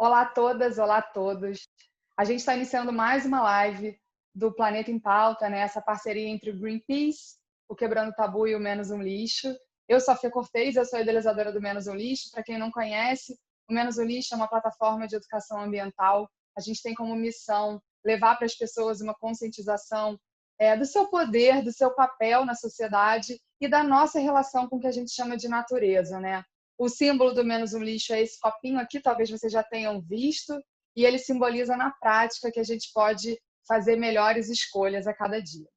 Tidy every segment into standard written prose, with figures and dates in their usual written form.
Olá a todas, olá a todos. A gente está iniciando mais uma live do Planeta em Pauta, né? Essa parceria entre o Greenpeace, o Quebrando o Tabu e o Menos um Lixo. Eu sou a Fê Cortez, eu sou a idealizadora do Menos um Lixo. Para quem não conhece, o Menos um Lixo é uma plataforma de educação ambiental. A gente tem como missão levar para as pessoas uma conscientização do seu poder, do seu papel na sociedade e da nossa relação com o que a gente chama de natureza, né? O símbolo do Menos um Lixo é esse copinho aqui, talvez vocês já tenham visto, e ele simboliza na prática que a gente pode fazer melhores escolhas a cada dia.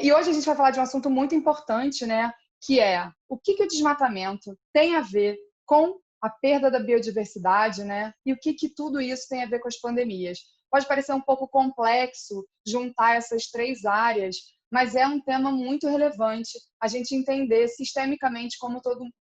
E hoje a gente vai falar de um assunto muito importante, né? Que é o que o desmatamento tem a ver com a perda da biodiversidade, né? E o que tudo isso tem a ver com as pandemias. Pode parecer um pouco complexo juntar essas três áreas, mas é um tema muito relevante a gente entender sistemicamente como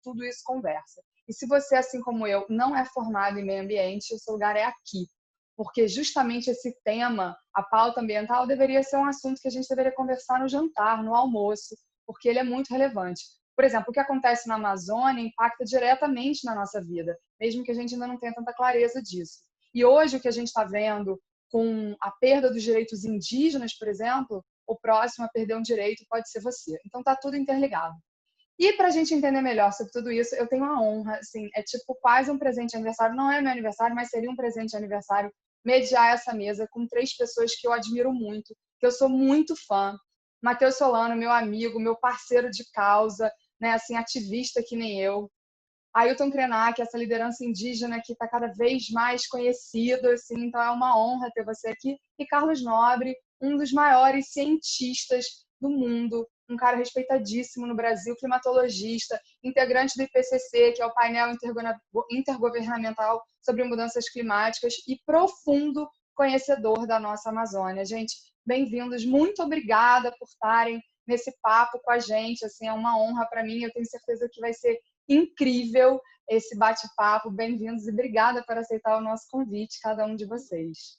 tudo isso conversa. E se você, assim como eu, não é formado em meio ambiente, o seu lugar é aqui, porque justamente esse tema, a pauta ambiental, deveria ser um assunto que a gente deveria conversar no jantar, no almoço, porque ele é muito relevante. Por exemplo, o que acontece na Amazônia impacta diretamente na nossa vida, mesmo que a gente ainda não tenha tanta clareza disso. E hoje o que a gente está vendo com a perda dos direitos indígenas, por exemplo, o próximo a perder um direito pode ser você. Então está tudo interligado. E para a gente entender melhor sobre tudo isso, eu tenho a honra, assim, é tipo quase um presente de aniversário, não é meu aniversário, mas seria um presente de aniversário, mediar essa mesa com três pessoas que eu admiro muito, que eu sou muito fã. Matheus Solano, meu amigo, meu parceiro de causa, né, assim, ativista que nem eu. Ailton Krenak, essa liderança indígena que está cada vez mais conhecida, assim, então é uma honra ter você aqui. E Carlos Nobre, um dos maiores cientistas do mundo, um cara respeitadíssimo no Brasil, climatologista, integrante do IPCC, que é o painel intergovernamental sobre mudanças climáticas, e profundo conhecedor da nossa Amazônia. Gente, bem-vindos, muito obrigada por estarem nesse papo com a gente, assim, é uma honra para mim, eu tenho certeza que vai ser incrível esse bate-papo. Bem-vindos e obrigada por aceitar o nosso convite, cada um de vocês.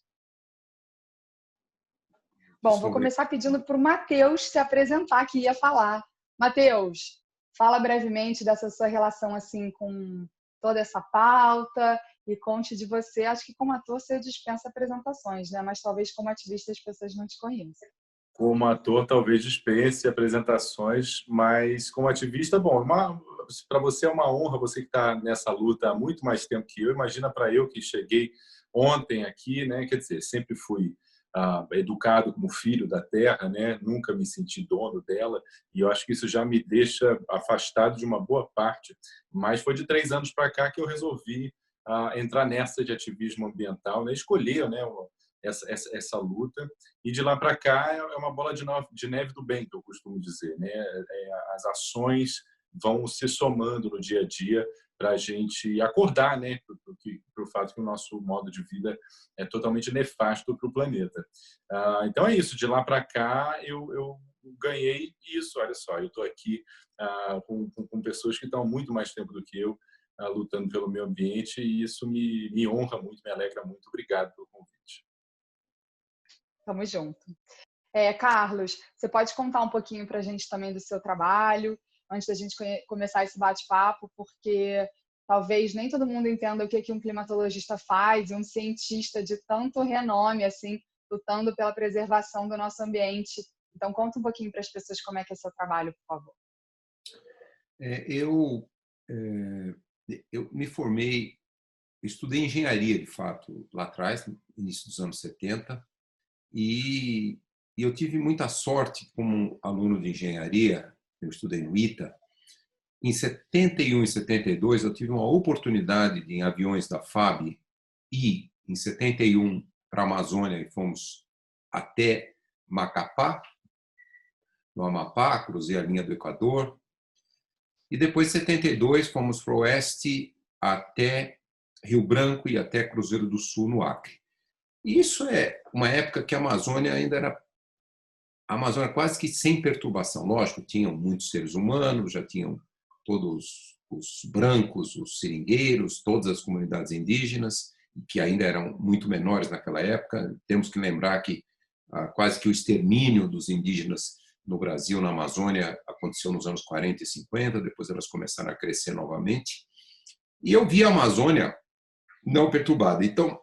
Bom, vou começar pedindo para o Matheus se apresentar, que ia falar. Matheus, fala brevemente dessa sua relação assim com toda essa pauta e conte de você. Acho que como ator você dispensa apresentações, né? Mas talvez como ativista as pessoas não te conheçam. Como ator, talvez dispense apresentações, mas como ativista, bom, para você é uma honra, você que está nessa luta há muito mais tempo que eu. Imagina para eu que cheguei ontem aqui, né? Quer dizer, sempre fui educado como filho da terra, né? Nunca me senti dono dela, e eu acho que isso já me deixa afastado de uma boa parte. Mas foi de 3 anos para cá que eu resolvi entrar nessa de ativismo ambiental, né? Escolher, né? Essa luta, e de lá para cá é uma bola de neve do bem, que eu costumo dizer, né? As ações vão se somando no dia a dia para a gente acordar, né, para o fato que o nosso modo de vida é totalmente nefasto para o planeta. Então é isso, de lá para cá eu ganhei isso, olha só, eu estou aqui com pessoas que estão há muito mais tempo do que eu, lutando pelo meio ambiente, e isso me honra muito, me alegra muito. Obrigado pelo convite. Tamo junto. Carlos, você pode contar um pouquinho para a gente também do seu trabalho, antes da gente começar esse bate-papo, porque talvez nem todo mundo entenda o que um climatologista faz, e um cientista de tanto renome, assim, lutando pela preservação do nosso ambiente. Então, conta um pouquinho para as pessoas como é que é o seu trabalho, por favor. Eu me formei, estudei engenharia, de fato, lá atrás, no início dos anos 70, e eu tive muita sorte como aluno de engenharia. Eu estudei no ITA. Em 71 e 72, eu tive uma oportunidade de, em aviões da FAB, ir em 71 para a Amazônia, e fomos até Macapá, no Amapá, cruzei a linha do Equador, e depois, em 72, fomos para o oeste até Rio Branco e até Cruzeiro do Sul, no Acre. E isso é uma época que a Amazônia ainda era quase que sem perturbação. Lógico, tinham muitos seres humanos, já tinham todos os brancos, os seringueiros, todas as comunidades indígenas, que ainda eram muito menores naquela época. Temos que lembrar que quase que o extermínio dos indígenas no Brasil, na Amazônia, aconteceu nos anos 40 e 50, depois elas começaram a crescer novamente. E eu vi a Amazônia não perturbada. Então,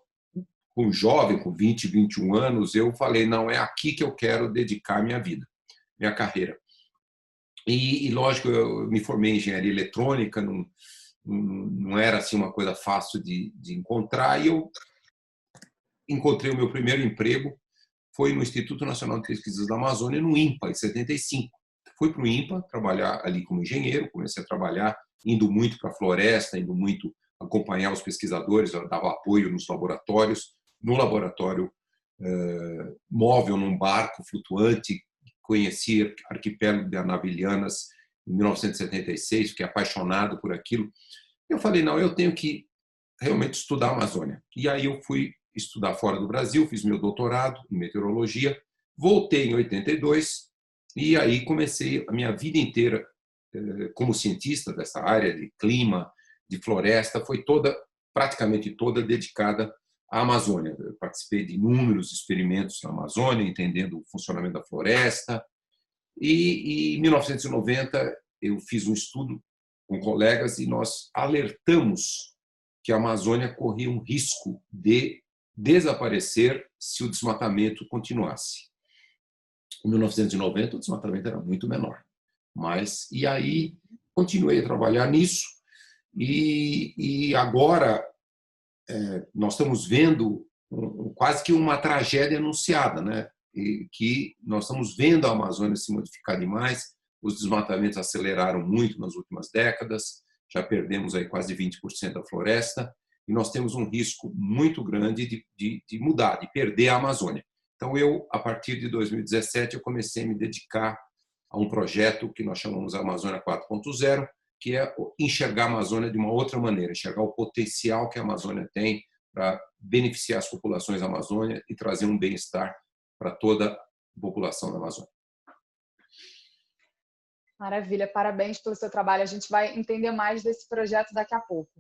com jovem, com 20, 21 anos, eu falei, não, é aqui que eu quero dedicar minha vida, minha carreira. E lógico, eu me formei em engenharia eletrônica, não era assim uma coisa fácil de encontrar, e eu encontrei o meu primeiro emprego, foi no Instituto Nacional de Pesquisas da Amazônia, no INPA, em 75. Fui para o INPA trabalhar ali como engenheiro, comecei a trabalhar, indo muito para a floresta, indo muito acompanhar os pesquisadores, eu dava apoio nos laboratórios, no laboratório móvel, num barco flutuante, conheci arquipélago de Anavilhanas em 1976, fiquei apaixonado por aquilo. Eu falei, não, eu tenho que realmente estudar a Amazônia. E aí eu fui estudar fora do Brasil, fiz meu doutorado em meteorologia, voltei em 82 e aí comecei a minha vida inteira como cientista dessa área de clima, de floresta, foi praticamente toda dedicada à Amazônia. Eu participei de inúmeros experimentos na Amazônia, entendendo o funcionamento da floresta. E em 1990 eu fiz um estudo com colegas e nós alertamos que a Amazônia corria um risco de desaparecer se o desmatamento continuasse. Em 1990 o desmatamento era muito menor, e aí continuei a trabalhar nisso e agora nós estamos vendo quase que uma tragédia anunciada, né? E que nós estamos vendo a Amazônia se modificar demais, os desmatamentos aceleraram muito nas últimas décadas, já perdemos aí quase 20% da floresta, e nós temos um risco muito grande de mudar, de perder a Amazônia. Então, a partir de 2017, eu comecei a me dedicar a um projeto que nós chamamos Amazônia 4.0, que é enxergar a Amazônia de uma outra maneira, enxergar o potencial que a Amazônia tem para beneficiar as populações da Amazônia e trazer um bem-estar para toda a população da Amazônia. Maravilha, parabéns pelo seu trabalho. A gente vai entender mais desse projeto daqui a pouco.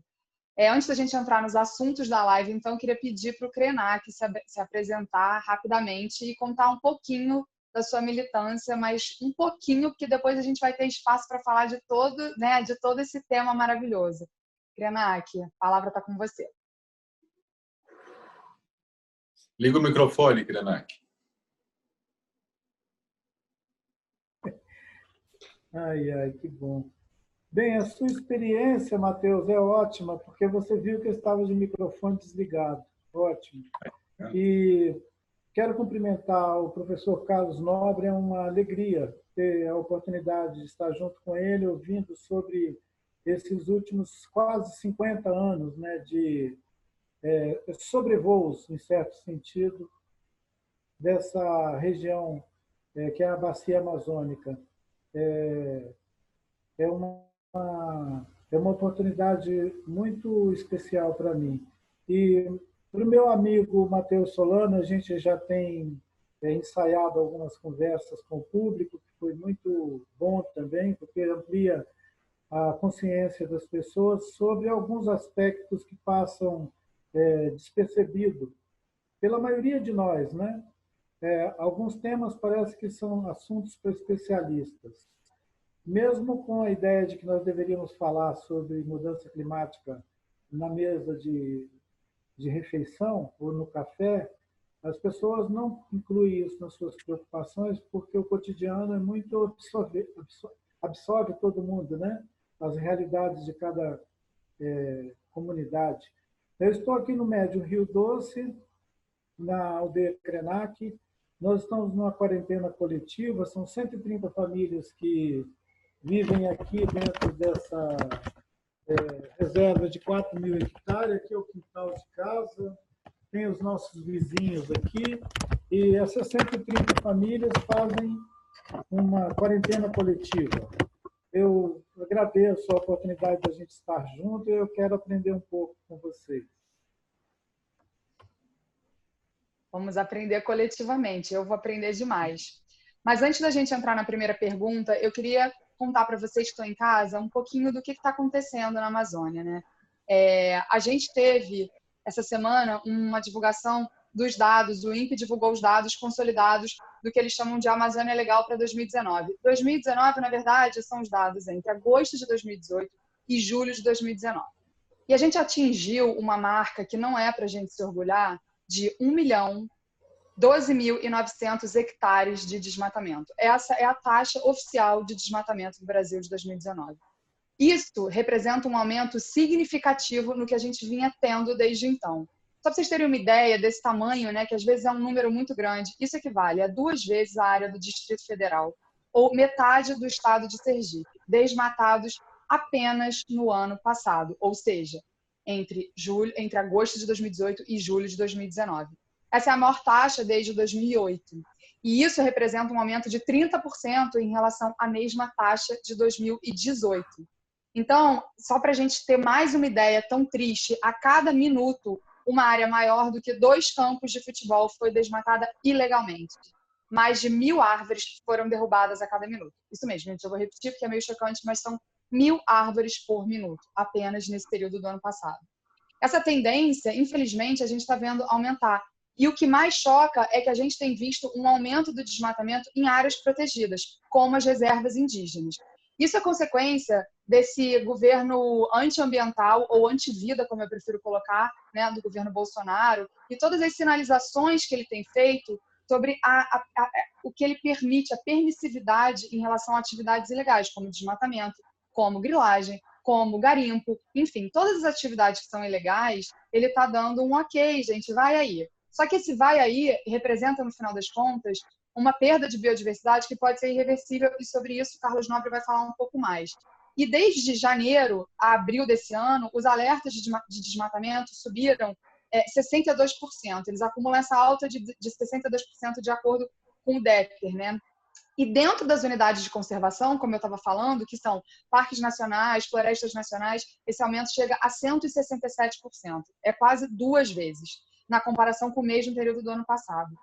Antes da gente entrar nos assuntos da live, então, eu queria pedir para o Krenak se apresentar rapidamente e contar um pouquinho da sua militância, mas um pouquinho, porque depois a gente vai ter espaço para falar de todo esse tema maravilhoso. Krenak, a palavra está com você. Liga o microfone, Krenak. Ai, que bom. Bem, a sua experiência, Matheus, é ótima, porque você viu que eu estava de microfone desligado. Ótimo. E quero cumprimentar o professor Carlos Nobre, é uma alegria ter a oportunidade de estar junto com ele, ouvindo sobre esses últimos quase 50 anos, né, de sobrevoos, em certo sentido, dessa região que é a Bacia Amazônica. É uma oportunidade muito especial para mim. E para o meu amigo Matheus Solano, a gente já tem ensaiado algumas conversas com o público, que foi muito bom também, porque amplia a consciência das pessoas sobre alguns aspectos que passam despercebido pela maioria de nós, né? Alguns temas parece que são assuntos para especialistas. Mesmo com a ideia de que nós deveríamos falar sobre mudança climática na mesa de refeição ou no café, as pessoas não incluem isso nas suas preocupações porque o cotidiano é muito absorve todo mundo, né? As realidades de cada comunidade. Eu estou aqui no Médio Rio Doce, na aldeia Krenak. Nós estamos numa quarentena coletiva, são 130 famílias que vivem aqui dentro dessa reserva de 4.000 hectares. Aqui é o quintal de casa, tem os nossos vizinhos aqui, e essas 130 famílias fazem uma quarentena coletiva. Eu agradeço a oportunidade de a gente estar junto e eu quero aprender um pouco com vocês. Vamos aprender coletivamente, eu vou aprender demais. Mas antes da gente entrar na primeira pergunta, eu queria contar para vocês que estão em casa um pouquinho do que está acontecendo na Amazônia, né? A gente teve, essa semana, uma divulgação dos dados, o INPE divulgou os dados consolidados do que eles chamam de Amazônia Legal para 2019. 2019, na verdade, são os dados entre agosto de 2018 e julho de 2019. E a gente atingiu uma marca que não é para a gente se orgulhar, de 1.012.900 hectares de desmatamento. Essa é a taxa oficial de desmatamento do Brasil de 2019. Isso representa um aumento significativo no que a gente vinha tendo desde então. Só para vocês terem uma ideia desse tamanho, né, que às vezes é um número muito grande, isso equivale a 2 vezes a área do Distrito Federal, ou metade do estado de Sergipe, desmatados apenas no ano passado, ou seja, entre agosto de 2018 e julho de 2019. Essa é a maior taxa desde 2008. E isso representa um aumento de 30% em relação à mesma taxa de 2018. Então, só para a gente ter mais uma ideia tão triste, a cada minuto, uma área maior do que 2 campos de futebol foi desmatada ilegalmente. Mais de 1.000 árvores foram derrubadas a cada minuto. Isso mesmo, gente, eu vou repetir porque é meio chocante, mas são 1.000 árvores por minuto, apenas nesse período do ano passado. Essa tendência, infelizmente, a gente está vendo aumentar. E o que mais choca é que a gente tem visto um aumento do desmatamento em áreas protegidas, como as reservas indígenas. Isso é consequência desse governo antiambiental, ou antivida, como eu prefiro colocar, né, do governo Bolsonaro, e todas as sinalizações que ele tem feito sobre o que ele permite, a permissividade em relação a atividades ilegais, como desmatamento, como grilagem, como garimpo, enfim, todas as atividades que são ilegais, ele está dando um ok, gente, vai aí. Só que esse vai aí representa, no final das contas, uma perda de biodiversidade que pode ser irreversível, e sobre isso o Carlos Nobre vai falar um pouco mais. E desde janeiro a abril desse ano, os alertas de desmatamento subiram 62%. Eles acumulam essa alta de 62% de acordo com o DEPER, né? E dentro das unidades de conservação, como eu estava falando, que são parques nacionais, florestas nacionais, esse aumento chega a 167%. É quase 2 vezes, na comparação com o mesmo período do ano passado.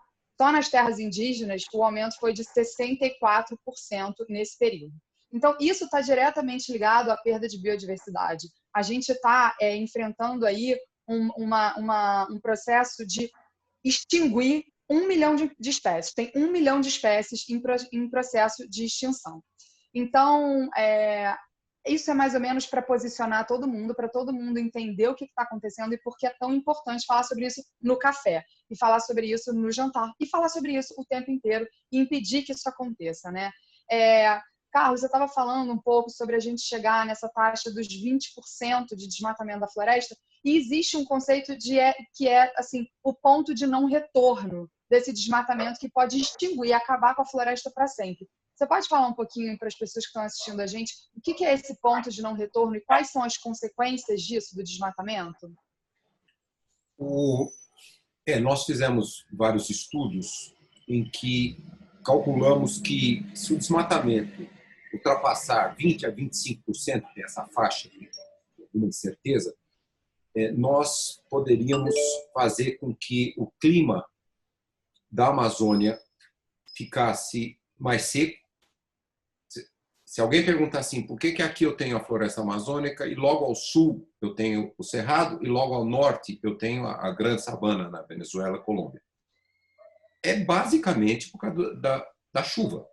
Só nas terras indígenas, o aumento foi de 64% nesse período. Então, isso está diretamente ligado à perda de biodiversidade. A gente está enfrentando aí um processo de extinguir 1 milhão de espécies. Tem 1 milhão de espécies em processo de extinção. Então, isso é mais ou menos para posicionar todo mundo, para todo mundo entender o que está acontecendo e por que é tão importante falar sobre isso no café, e falar sobre isso no jantar, e falar sobre isso o tempo inteiro, e impedir que isso aconteça, né? Carlos, você estava falando um pouco sobre a gente chegar nessa taxa dos 20% de desmatamento da floresta, e existe um conceito que é assim, o ponto de não retorno desse desmatamento, que pode extinguir, acabar com a floresta para sempre. Você pode falar um pouquinho para as pessoas que estão assistindo a gente o que é esse ponto de não retorno e quais são as consequências disso, do desmatamento? Nós fizemos vários estudos em que calculamos que se o desmatamento ultrapassar 20% a 25%, tem essa faixa de certeza, nós poderíamos fazer com que o clima da Amazônia ficasse mais seco. Se alguém perguntar assim, por que aqui eu tenho a floresta amazônica e logo ao sul eu tenho o Cerrado e logo ao norte eu tenho a Grande Sabana na Venezuela, Colômbia? É basicamente por causa da chuva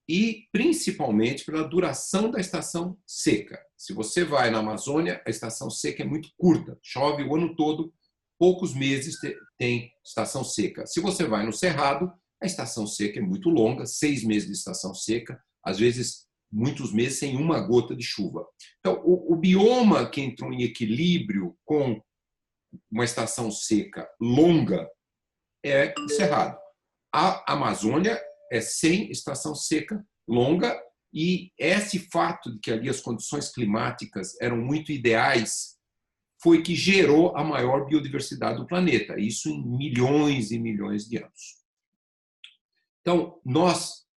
e principalmente pela duração da estação seca. Se você vai na Amazônia, a estação seca é muito curta, chove o ano todo, poucos meses tem estação seca. Se você vai no Cerrado, a estação seca é muito longa, 6 meses de estação seca, às vezes muitos meses sem uma gota de chuva. Então, o bioma que entrou em equilíbrio com uma estação seca longa é o Cerrado. A Amazônia é sem estação seca longa, e esse fato de que ali as condições climáticas eram muito ideais foi que gerou a maior biodiversidade do planeta, isso em milhões e milhões de anos. Então,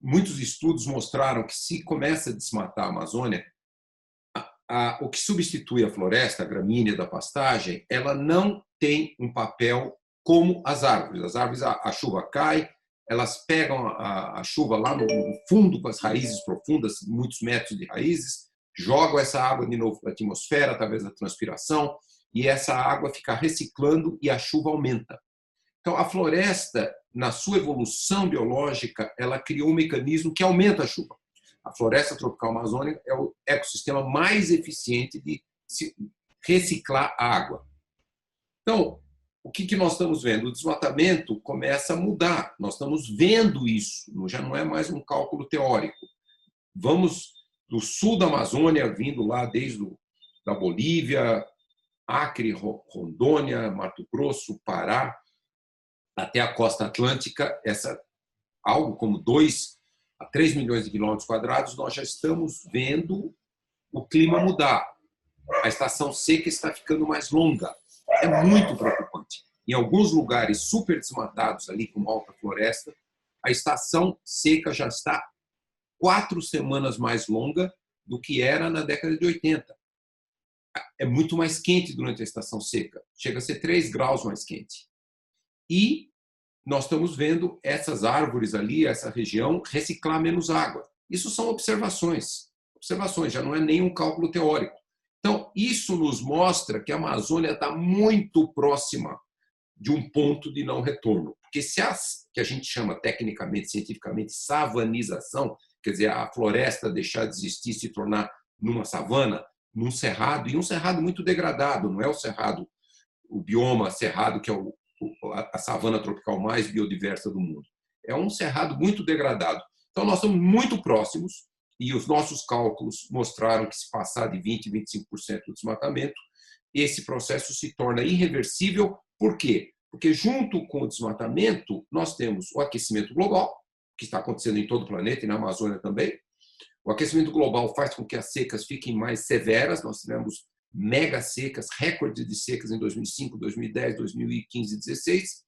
muitos estudos mostraram que se começa a desmatar a Amazônia, o que substitui a floresta, a gramínea da pastagem, ela não tem um papel como as árvores. As árvores, a chuva cai, elas pegam a chuva lá no fundo, com as raízes profundas, muitos metros de raízes, jogam essa água de novo para a atmosfera através da transpiração, e essa água fica reciclando e a chuva aumenta. Então, a floresta, na sua evolução biológica, ela criou um mecanismo que aumenta a chuva. A floresta tropical amazônica é o ecossistema mais eficiente de reciclar a água. Então, o que nós estamos vendo? O desmatamento começa a mudar. Nós estamos vendo isso, já não é mais um cálculo teórico. Vamos do sul da Amazônia, vindo lá desde da Bolívia, Acre, Rondônia, Mato Grosso, Pará, até a costa atlântica, algo como 2 a 3 milhões de quilômetros quadrados, nós já estamos vendo o clima mudar. A estação seca está ficando mais longa. É muito preocupante. Em alguns lugares super desmatados, ali com alta floresta, a estação seca já está 4 semanas mais longa do que era na década de 80. É muito mais quente durante a estação seca. Chega a ser 3 graus mais quente. E nós estamos vendo essas árvores ali, essa região, reciclar menos água. Isso são observações. Observações, já não é nenhum cálculo teórico. Então, isso nos mostra que a Amazônia está muito próxima de um ponto de não retorno. Porque se que a gente chama tecnicamente, cientificamente, savanização, quer dizer, a floresta deixar de existir, se tornar numa savana, num cerrado, e um cerrado muito degradado, não é o cerrado, o bioma cerrado, que é a savana tropical mais biodiversa do mundo. É um cerrado muito degradado. Então, nós estamos muito próximos, e os nossos cálculos mostraram que se passar de 20%, 25% do desmatamento, esse processo se torna irreversível. Por quê? Porque junto com o desmatamento, nós temos o aquecimento global, que está acontecendo em todo o planeta e na Amazônia também. O aquecimento global faz com que as secas fiquem mais severas. Nós tivemos mega secas, recorde de secas em 2005, 2010, 2015 e 2016.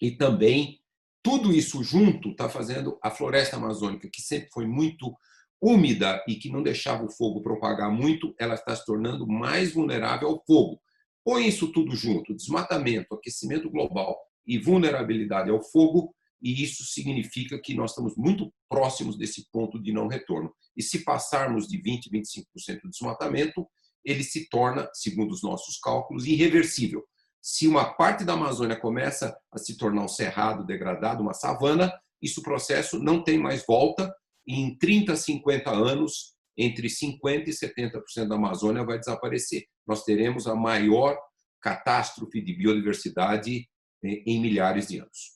E também tudo isso junto está fazendo a floresta amazônica, que sempre foi muito úmida e que não deixava o fogo propagar muito, ela está se tornando mais vulnerável ao fogo. Põe isso tudo junto, desmatamento, aquecimento global e vulnerabilidade ao fogo, e isso significa que nós estamos muito próximos desse ponto de não retorno. E se passarmos de 20%, 25% do desmatamento, ele se torna, segundo os nossos cálculos, irreversível. Se uma parte da Amazônia começa a se tornar um cerrado degradado, uma savana, isso processo não tem mais volta, e em 30, 50 anos, entre 50% e 70% da Amazônia vai desaparecer. Nós teremos a maior catástrofe de biodiversidade em milhares de anos.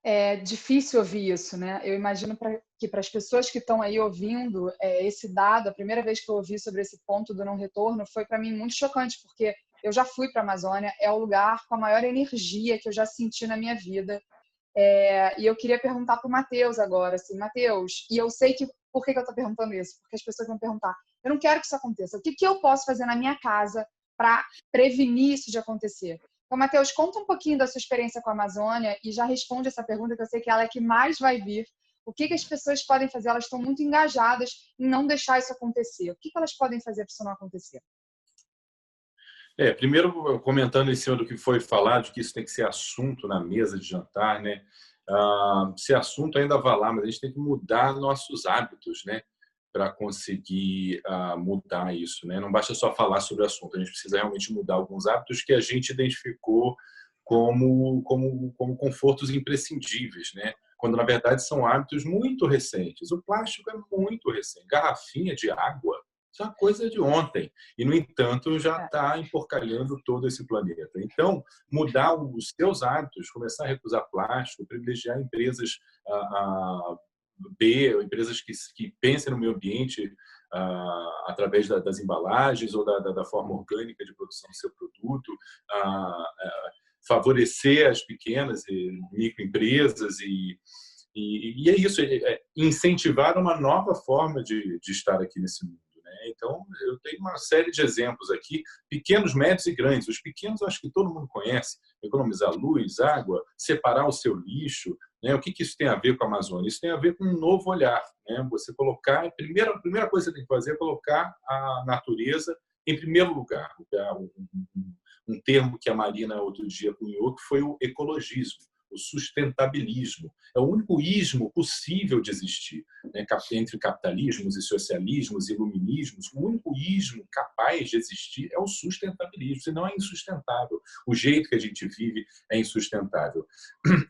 É difícil ouvir isso, né? Eu imagino que para as pessoas que estão aí ouvindo esse dado, a primeira vez que eu ouvi sobre esse ponto do não retorno foi para mim muito chocante, porque eu já fui para a Amazônia, é o lugar com a maior energia que eu já senti na minha vida. E eu queria perguntar para o Matheus agora, assim, Matheus, e eu sei que por que eu estou perguntando isso? Porque as pessoas vão perguntar, eu não quero que isso aconteça, o que eu posso fazer na minha casa para prevenir isso de acontecer? Então, Matheus, conta um pouquinho da sua experiência com a Amazônia e já responde essa pergunta, que eu sei que ela é que mais vai vir. O que as pessoas podem fazer? Elas estão muito engajadas em não deixar isso acontecer. O que elas podem fazer para isso não acontecer? Primeiro, comentando em cima do que foi falado, que isso tem que ser assunto na mesa de jantar, né? Esse assunto ainda vai lá, mas a gente tem que mudar nossos hábitos, né? Para conseguir mudar isso, né? Não basta só falar sobre o assunto, a gente precisa realmente mudar alguns hábitos que a gente identificou como confortos imprescindíveis, né? Quando, na verdade, são hábitos muito recentes. O plástico é muito recente. Garrafinha de água, isso é uma coisa de ontem. E, no entanto, já está emporcalhando todo esse planeta. Então, mudar os seus hábitos, começar a recusar plástico, privilegiar empresas empresas que pensem no meio ambiente através das embalagens ou da forma orgânica de produção do seu produto, favorecer as pequenas e microempresas e é isso, incentivar uma nova forma de estar aqui nesse mundo. Então, eu tenho uma série de exemplos aqui, pequenos, médios e grandes. Os pequenos, eu acho que todo mundo conhece. Economizar luz, água, separar o seu lixo. O que isso tem a ver com a Amazônia? Isso tem a ver com um novo olhar. Você colocar... A primeira coisa que você tem que fazer é colocar a natureza em primeiro lugar. Um termo que a Marina, outro dia, cunhou, que foi o ecologismo. o sustentabilismo. É o único ismo possível de existir, né? Entre capitalismos e socialismos e iluminismos, o único ismo capaz de existir é o sustentabilismo, senão é insustentável. O jeito que a gente vive é insustentável.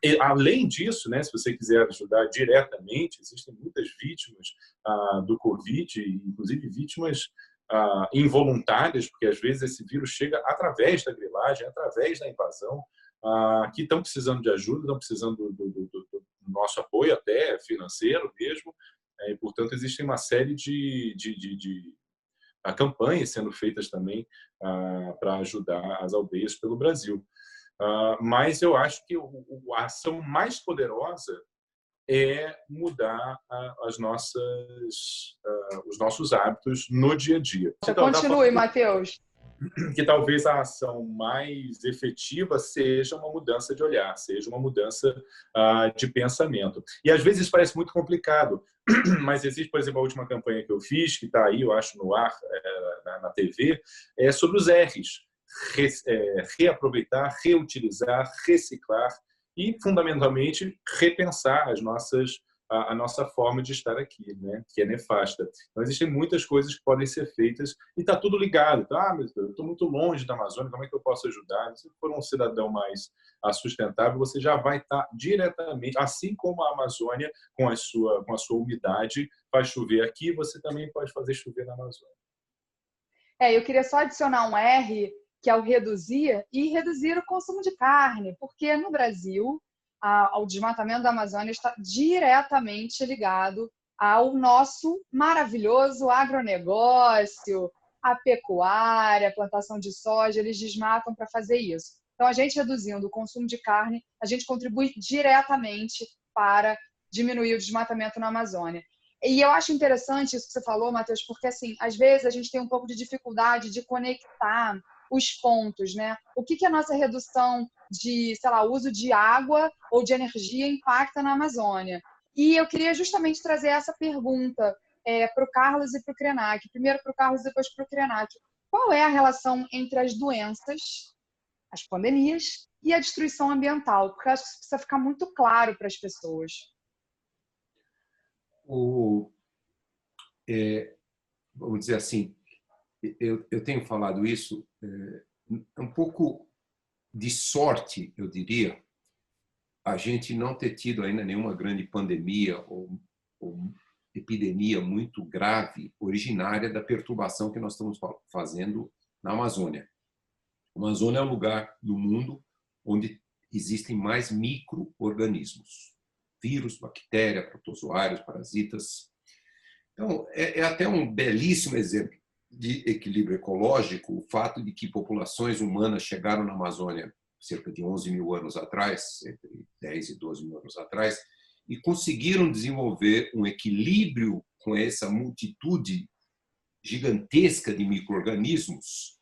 E, além disso, né, se você quiser ajudar diretamente, existem muitas vítimas do Covid, inclusive vítimas involuntárias, porque às vezes esse vírus chega através da grilagem, através da invasão, que estão precisando de ajuda, estão precisando do nosso apoio, até financeiro mesmo, e, portanto, existem uma série de campanhas sendo feitas também para ajudar as aldeias pelo Brasil. Mas eu acho que a ação mais poderosa é mudar os nossos hábitos no dia a dia. Continue, Matheus. Que talvez a ação mais efetiva seja uma mudança de olhar, seja uma mudança de pensamento. E às vezes parece muito complicado, mas existe, por exemplo, a última campanha que eu fiz, que está aí, eu acho, no ar, na TV, é sobre os R's. Reaproveitar, reutilizar, reciclar e, fundamentalmente, repensar a nossa forma de estar aqui, né? Que é nefasta. Então, existem muitas coisas que podem ser feitas e está tudo ligado. Então, mas eu estou muito longe da Amazônia, como é que eu posso ajudar? Se for um cidadão mais sustentável, você já vai estar diretamente, assim como a Amazônia, com a sua umidade, faz chover aqui, você também pode fazer chover na Amazônia. Eu queria só adicionar um R, que é o reduzir, e reduzir o consumo de carne, porque no Brasil o desmatamento da Amazônia está diretamente ligado ao nosso maravilhoso agronegócio, a pecuária, a plantação de soja, eles desmatam para fazer isso. Então, a gente reduzindo o consumo de carne, a gente contribui diretamente para diminuir o desmatamento na Amazônia. E eu acho interessante isso que você falou, Matheus, porque, assim, às vezes a gente tem um pouco de dificuldade de conectar os pontos, né? O que a nossa redução de, sei lá, uso de água ou de energia impacta na Amazônia? E eu queria justamente trazer essa pergunta para o Carlos e para o Krenak. Primeiro para o Carlos e depois para o Krenak. Qual é a relação entre as doenças, as pandemias e a destruição ambiental? Porque eu acho que isso precisa ficar muito claro para as pessoas. Vamos dizer assim, eu tenho falado isso, um pouco de sorte, eu diria, a gente não ter tido ainda nenhuma grande pandemia ou epidemia muito grave originária da perturbação que nós estamos fazendo na Amazônia. A Amazônia é o lugar do mundo onde existem mais micro-organismos, vírus, bactérias, protozoários, parasitas. Então, é até um belíssimo exemplo de equilíbrio ecológico o fato de que populações humanas chegaram na Amazônia cerca de 11 mil anos atrás, entre 10 e 12 mil anos atrás, e conseguiram desenvolver um equilíbrio com essa multitude gigantesca de micro-organismos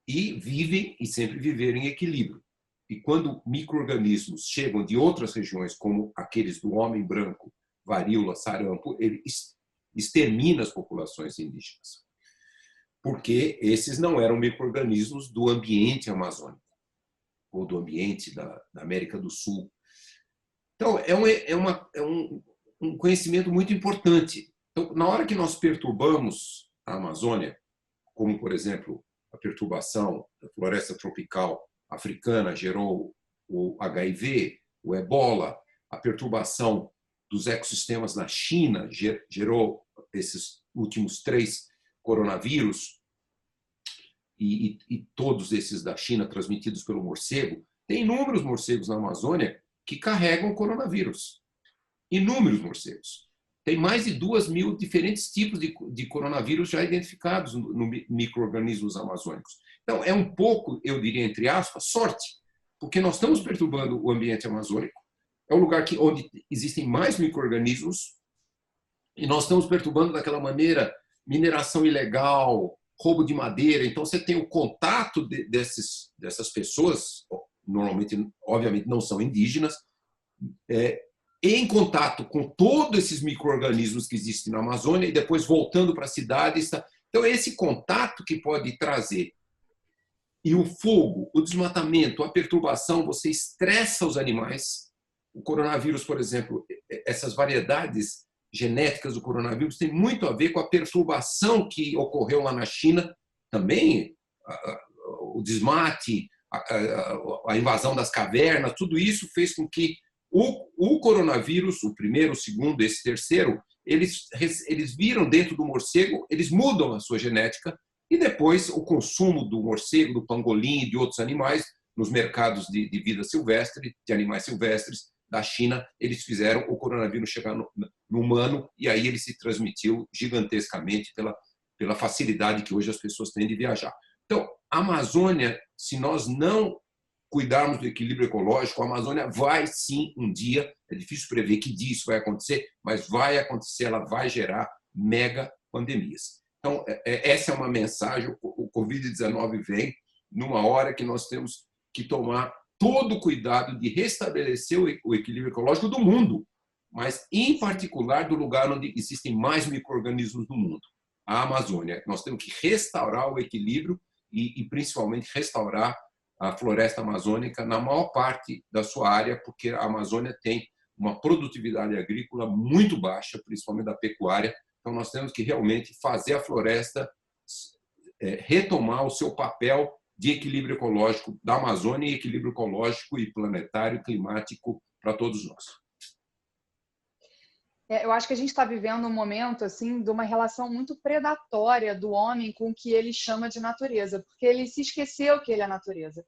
e vivem e sempre viveram em equilíbrio. E quando micro-organismos chegam de outras regiões, como aqueles do homem branco, varíola, sarampo, ele extermina as populações indígenas. Porque esses não eram micro-organismos do ambiente amazônico ou do ambiente da América do Sul. Então, é um conhecimento muito importante. Então, na hora que nós perturbamos a Amazônia, como, por exemplo, a perturbação da floresta tropical africana gerou o HIV, o ebola, a perturbação dos ecossistemas na China gerou esses últimos 3 coronavírus, e todos esses da China transmitidos pelo morcego. Tem inúmeros morcegos na Amazônia que carregam coronavírus. Inúmeros morcegos. Tem mais de 2.000 diferentes tipos de coronavírus já identificados no micro-organismos amazônicos. Então, é um pouco, eu diria, entre aspas, sorte, porque nós estamos perturbando o ambiente amazônico. É um lugar onde existem mais micro-organismos e nós estamos perturbando daquela maneira mineração ilegal, roubo de madeira. Então, você tem o contato dessas pessoas, normalmente, obviamente, não são indígenas, em contato com todos esses micro-organismos que existem na Amazônia e depois voltando para a cidade. Então, esse contato que pode trazer E o fogo, o desmatamento, a perturbação, você estressa os animais. O coronavírus, por exemplo, essas variedades genéticas do coronavírus têm muito a ver com a perturbação que ocorreu lá na China. Também o desmate, a invasão das cavernas, tudo isso fez com que o coronavírus, o primeiro, o segundo, esse terceiro, eles viram dentro do morcego, eles mudam a sua genética e depois o consumo do morcego, do pangolim e de outros animais nos mercados de vida silvestre, de animais silvestres da China, eles fizeram o coronavírus chegar no humano e aí ele se transmitiu gigantescamente pela facilidade que hoje as pessoas têm de viajar. Então, a Amazônia, se nós não cuidarmos do equilíbrio ecológico, a Amazônia vai sim um dia, é difícil prever que dia isso vai acontecer, mas vai acontecer, ela vai gerar mega pandemias. Então, essa é uma mensagem, o Covid-19 vem numa hora que nós temos que tomar todo o cuidado de restabelecer o equilíbrio ecológico do mundo, mas, em particular, do lugar onde existem mais micro-organismos no mundo, a Amazônia. Nós temos que restaurar o equilíbrio e principalmente, restaurar a floresta amazônica na maior parte da sua área, porque a Amazônia tem uma produtividade agrícola muito baixa, principalmente da pecuária. Então, nós temos que realmente fazer a floresta retomar o seu papel de equilíbrio ecológico da Amazônia e equilíbrio ecológico e planetário, climático para todos nós. Eu acho que a gente está vivendo um momento assim de uma relação muito predatória do homem com o que ele chama de natureza, porque ele se esqueceu que ele é natureza.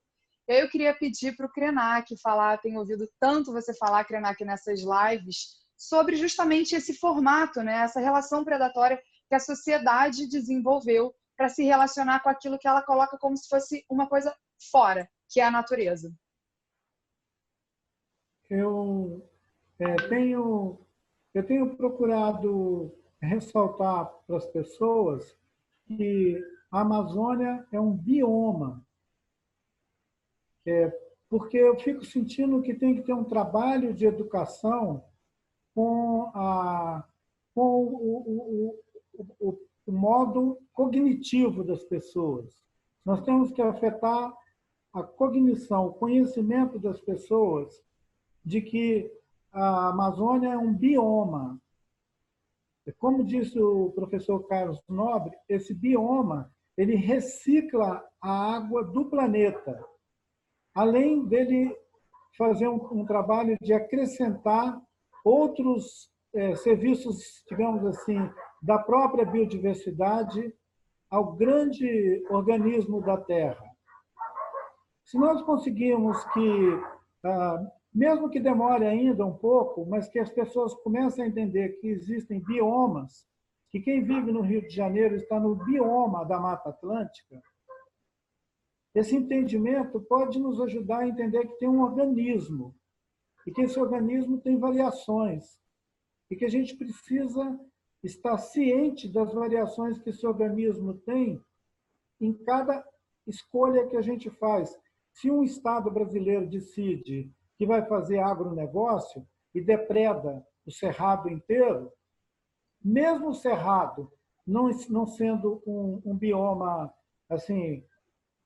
E aí eu queria pedir para o Krenak falar, tenho ouvido tanto você falar, Krenak, nessas lives, sobre justamente esse formato, né? Essa relação predatória que a sociedade desenvolveu para se relacionar com aquilo que ela coloca como se fosse uma coisa fora, que é a natureza. Eu tenho procurado ressaltar para as pessoas que a Amazônia é um bioma, porque eu fico sentindo que tem que ter um trabalho de educação com o modo cognitivo das pessoas. Nós temos que afetar a cognição, o conhecimento das pessoas de que a Amazônia é um bioma. Como disse o professor Carlos Nobre, esse bioma ele recicla a água do planeta, além dele fazer um trabalho de acrescentar outros serviços, digamos assim, da própria biodiversidade ao grande organismo da Terra. Se nós conseguirmos que, mesmo que demore ainda um pouco, mas que as pessoas comecem a entender que existem biomas, que quem vive no Rio de Janeiro está no bioma da Mata Atlântica, esse entendimento pode nos ajudar a entender que tem um organismo e que esse organismo tem variações e que a gente precisa estar ciente das variações que esse organismo tem em cada escolha que a gente faz. Se um Estado brasileiro decide que vai fazer agronegócio e depreda o cerrado inteiro, mesmo o cerrado não sendo um bioma assim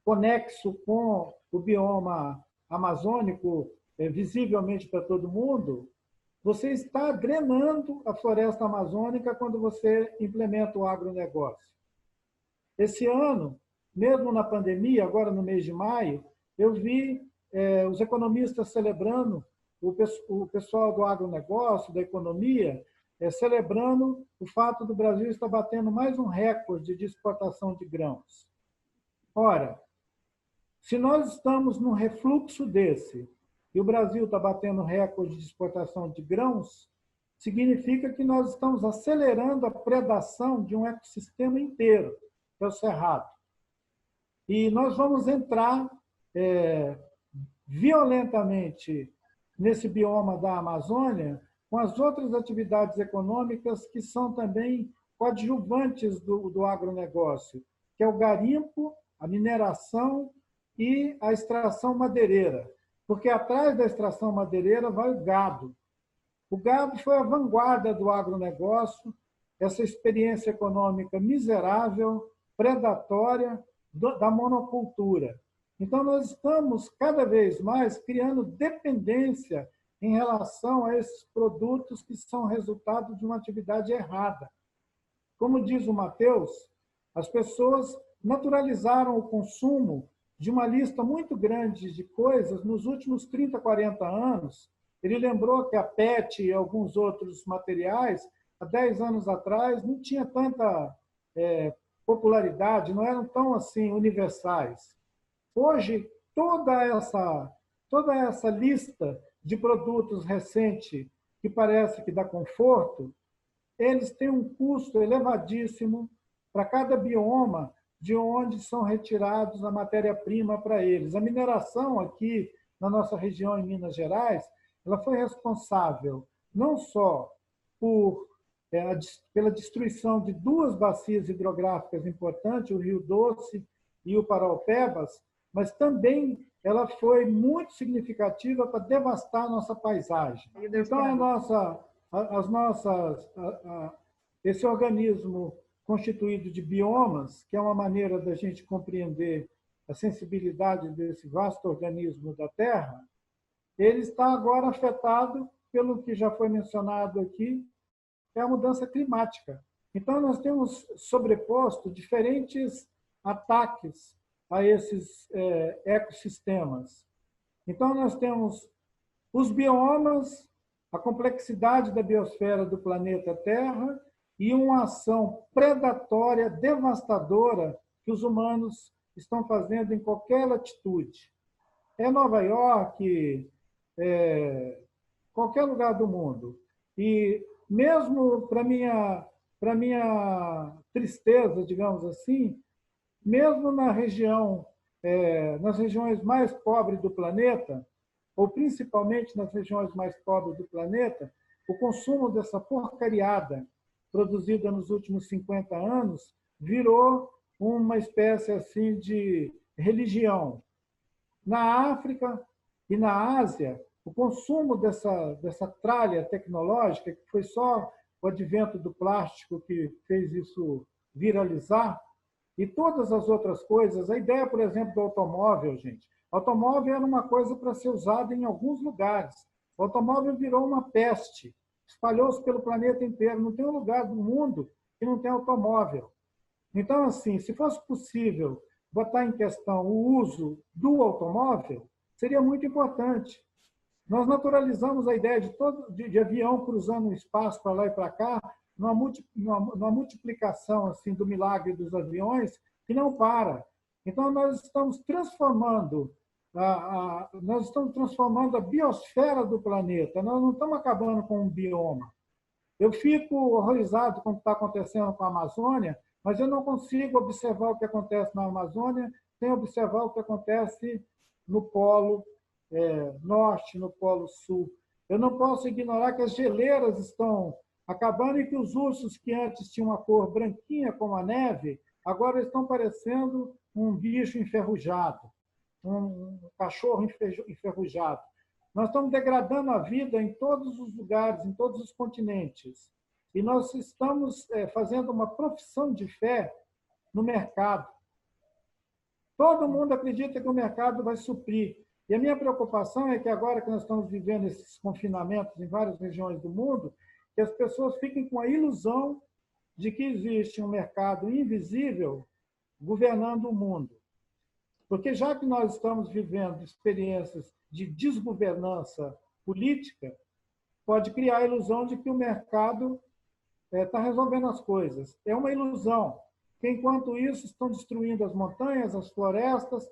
conexo com o bioma amazônico, visivelmente para todo mundo, você está drenando a floresta amazônica quando você implementa o agronegócio. Esse ano, mesmo na pandemia, agora no mês de maio, eu vi os economistas celebrando, o pessoal do agronegócio, da economia, celebrando o fato do Brasil estar batendo mais um recorde de exportação de grãos. Ora, se nós estamos num refluxo desse, e o Brasil está batendo recorde de exportação de grãos, significa que nós estamos acelerando a predação de um ecossistema inteiro, que é o cerrado. E nós vamos entrar violentamente nesse bioma da Amazônia com as outras atividades econômicas que são também coadjuvantes do agronegócio, que é o garimpo, a mineração e a extração madeireira. Porque atrás da extração madeireira vai o gado. O gado foi a vanguarda do agronegócio, essa experiência econômica miserável, predatória da monocultura. Então, nós estamos cada vez mais criando dependência em relação a esses produtos que são resultado de uma atividade errada. Como diz o Matheus, as pessoas naturalizaram o consumo de uma lista muito grande de coisas nos últimos 30, 40 anos. Ele lembrou que a PET e alguns outros materiais, há 10 anos atrás, não tinha tanta popularidade, não eram tão assim universais. Hoje, toda essa lista de produtos recente que parece que dá conforto, eles têm um custo elevadíssimo para cada bioma de onde são retirados a matéria-prima para eles. A mineração aqui na nossa região, em Minas Gerais, ela foi responsável não só pela destruição de 2 bacias hidrográficas importantes, o Rio Doce e o Paraopebas, mas também ela foi muito significativa para devastar a nossa paisagem. Então, esse organismo constituído de biomas, que é uma maneira da gente compreender a sensibilidade desse vasto organismo da Terra, ele está agora afetado pelo que já foi mencionado aqui, que é a mudança climática. Então, nós temos sobreposto diferentes ataques a esses ecossistemas. Então, nós temos os biomas, a complexidade da biosfera do planeta Terra e uma ação predatória, devastadora, que os humanos estão fazendo em qualquer latitude. É Nova York, qualquer lugar do mundo. E mesmo para minha tristeza, digamos assim, mesmo nas regiões mais pobres do planeta, ou principalmente nas regiões mais pobres do planeta, o consumo dessa porcariada produzida nos últimos 50 anos virou uma espécie assim de religião. Na África e na Ásia, o consumo dessa tralha tecnológica, que foi só o advento do plástico que fez isso viralizar, e todas as outras coisas, a ideia, por exemplo, do automóvel, gente. O automóvel era uma coisa para ser usada em alguns lugares. O automóvel virou uma peste, espalhou-se pelo planeta inteiro. Não tem um lugar do mundo que não tem automóvel. Então, assim, se fosse possível botar em questão o uso do automóvel, seria muito importante. Nós naturalizamos a ideia de avião cruzando o espaço para lá e para cá, numa multiplicação assim, do milagre dos aviões, que não para. Então, nós estamos transformando a biosfera do planeta. Nós não estamos acabando com um bioma. Eu fico horrorizado com o que está acontecendo com a Amazônia, mas eu não consigo observar o que acontece na Amazônia sem observar o que acontece no Polo Norte, no Polo Sul. Eu não posso ignorar que as geleiras estão acabando e que os ursos, que antes tinham uma cor branquinha como a neve, agora estão parecendo um bicho enferrujado, um cachorro enferrujado. Nós estamos degradando a vida em todos os lugares, em todos os continentes. E nós estamos fazendo uma profissão de fé no mercado. Todo mundo acredita que o mercado vai suprir. E a minha preocupação é que agora que nós estamos vivendo esses confinamentos em várias regiões do mundo, que as pessoas fiquem com a ilusão de que existe um mercado invisível governando o mundo. Porque já que nós estamos vivendo experiências de desgovernança política, pode criar a ilusão de que o mercado está resolvendo as coisas. É uma ilusão, que enquanto isso estão destruindo as montanhas, as florestas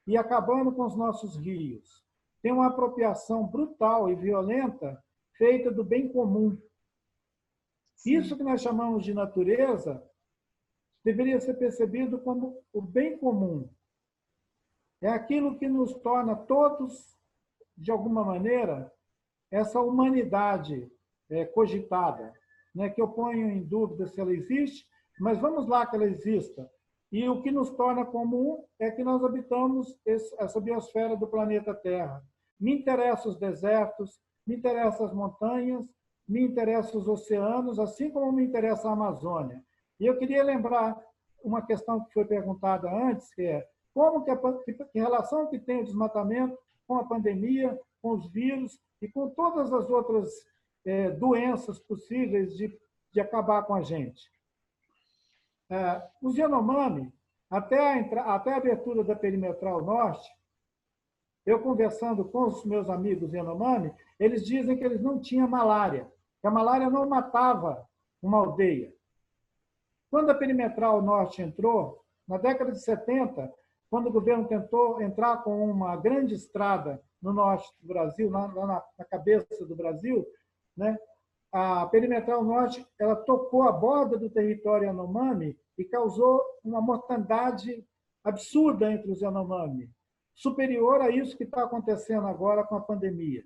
e acabando com os nossos rios. Tem uma apropriação brutal e violenta feita do bem comum. Isso que nós chamamos de natureza deveria ser percebido como o bem comum. É aquilo que nos torna todos, de alguma maneira, essa humanidade cogitada, né, que eu ponho em dúvida se ela existe, mas vamos lá que ela exista. E o que nos torna comum é que nós habitamos essa biosfera do planeta Terra. Me interessam os desertos, me interessam as montanhas, me interessam os oceanos, assim como me interessa a Amazônia. E eu queria lembrar uma questão que foi perguntada antes, que é que relação que tem o desmatamento com a pandemia, com os vírus e com todas as outras doenças possíveis de acabar com a gente. Os Yanomami, até a abertura da Perimetral Norte, eu conversando com os meus amigos Yanomami, eles dizem que eles não tinham malária, que a malária não matava uma aldeia. Quando a Perimetral Norte entrou, na década de 70, quando o governo tentou entrar com uma grande estrada no norte do Brasil, lá na cabeça do Brasil, né, a Perimetral Norte ela tocou a borda do território Yanomami e causou uma mortandade absurda entre os Yanomami, superior a isso que está acontecendo agora com a pandemia.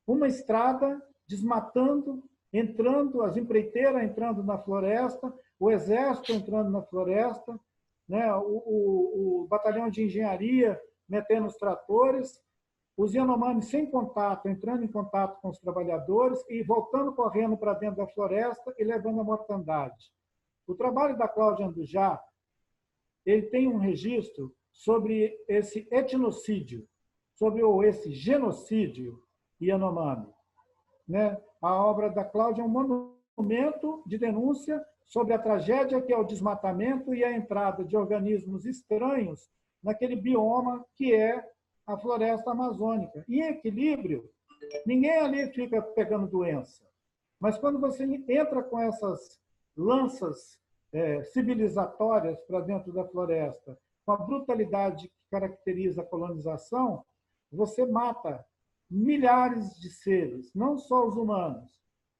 Uma estrada desmatando, entrando, as empreiteiras entrando na floresta, o exército entrando na floresta, né, o batalhão de engenharia metendo os tratores, os Yanomami sem contato, entrando em contato com os trabalhadores e voltando correndo para dentro da floresta e levando a mortandade. O trabalho da Cláudia Andujá, ele tem um registro sobre esse etnocídio, sobre esse genocídio Yanomami. Né? A obra da Cláudia é um monumento de denúncia sobre a tragédia que é o desmatamento e a entrada de organismos estranhos naquele bioma que é a floresta amazônica. Em equilíbrio, ninguém ali fica pegando doença. Mas quando você entra com essas lanças civilizatórias para dentro da floresta, com a brutalidade que caracteriza a colonização, você mata milhares de seres, não só os humanos.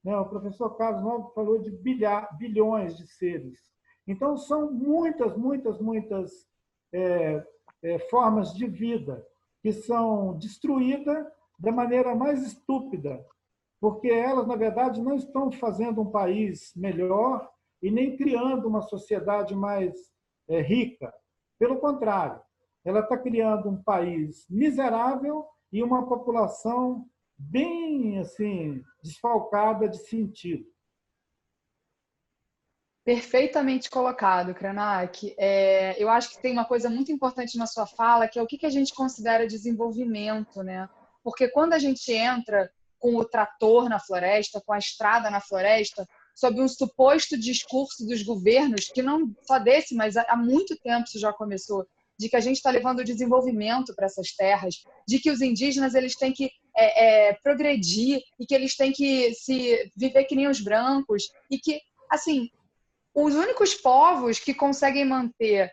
O professor Carlos Nobre falou de bilhões de seres. Então, são muitas formas de vida que são destruídas da maneira mais estúpida, porque elas, na verdade, não estão fazendo um país melhor e nem criando uma sociedade mais rica. Pelo contrário, ela está criando um país miserável e uma população bem assim desfalcada de sentido. Perfeitamente colocado, Krenak. Eu acho que tem uma coisa muito importante na sua fala, que é o que a gente considera desenvolvimento, né? Porque quando a gente entra com o trator na floresta, com a estrada na floresta, sob um suposto discurso dos governos, que não só desse, mas há muito tempo isso já começou, de que a gente está levando desenvolvimento para essas terras, de que os indígenas eles têm que progredir e que eles têm que se viver que nem os brancos e que, assim, os únicos povos que conseguem manter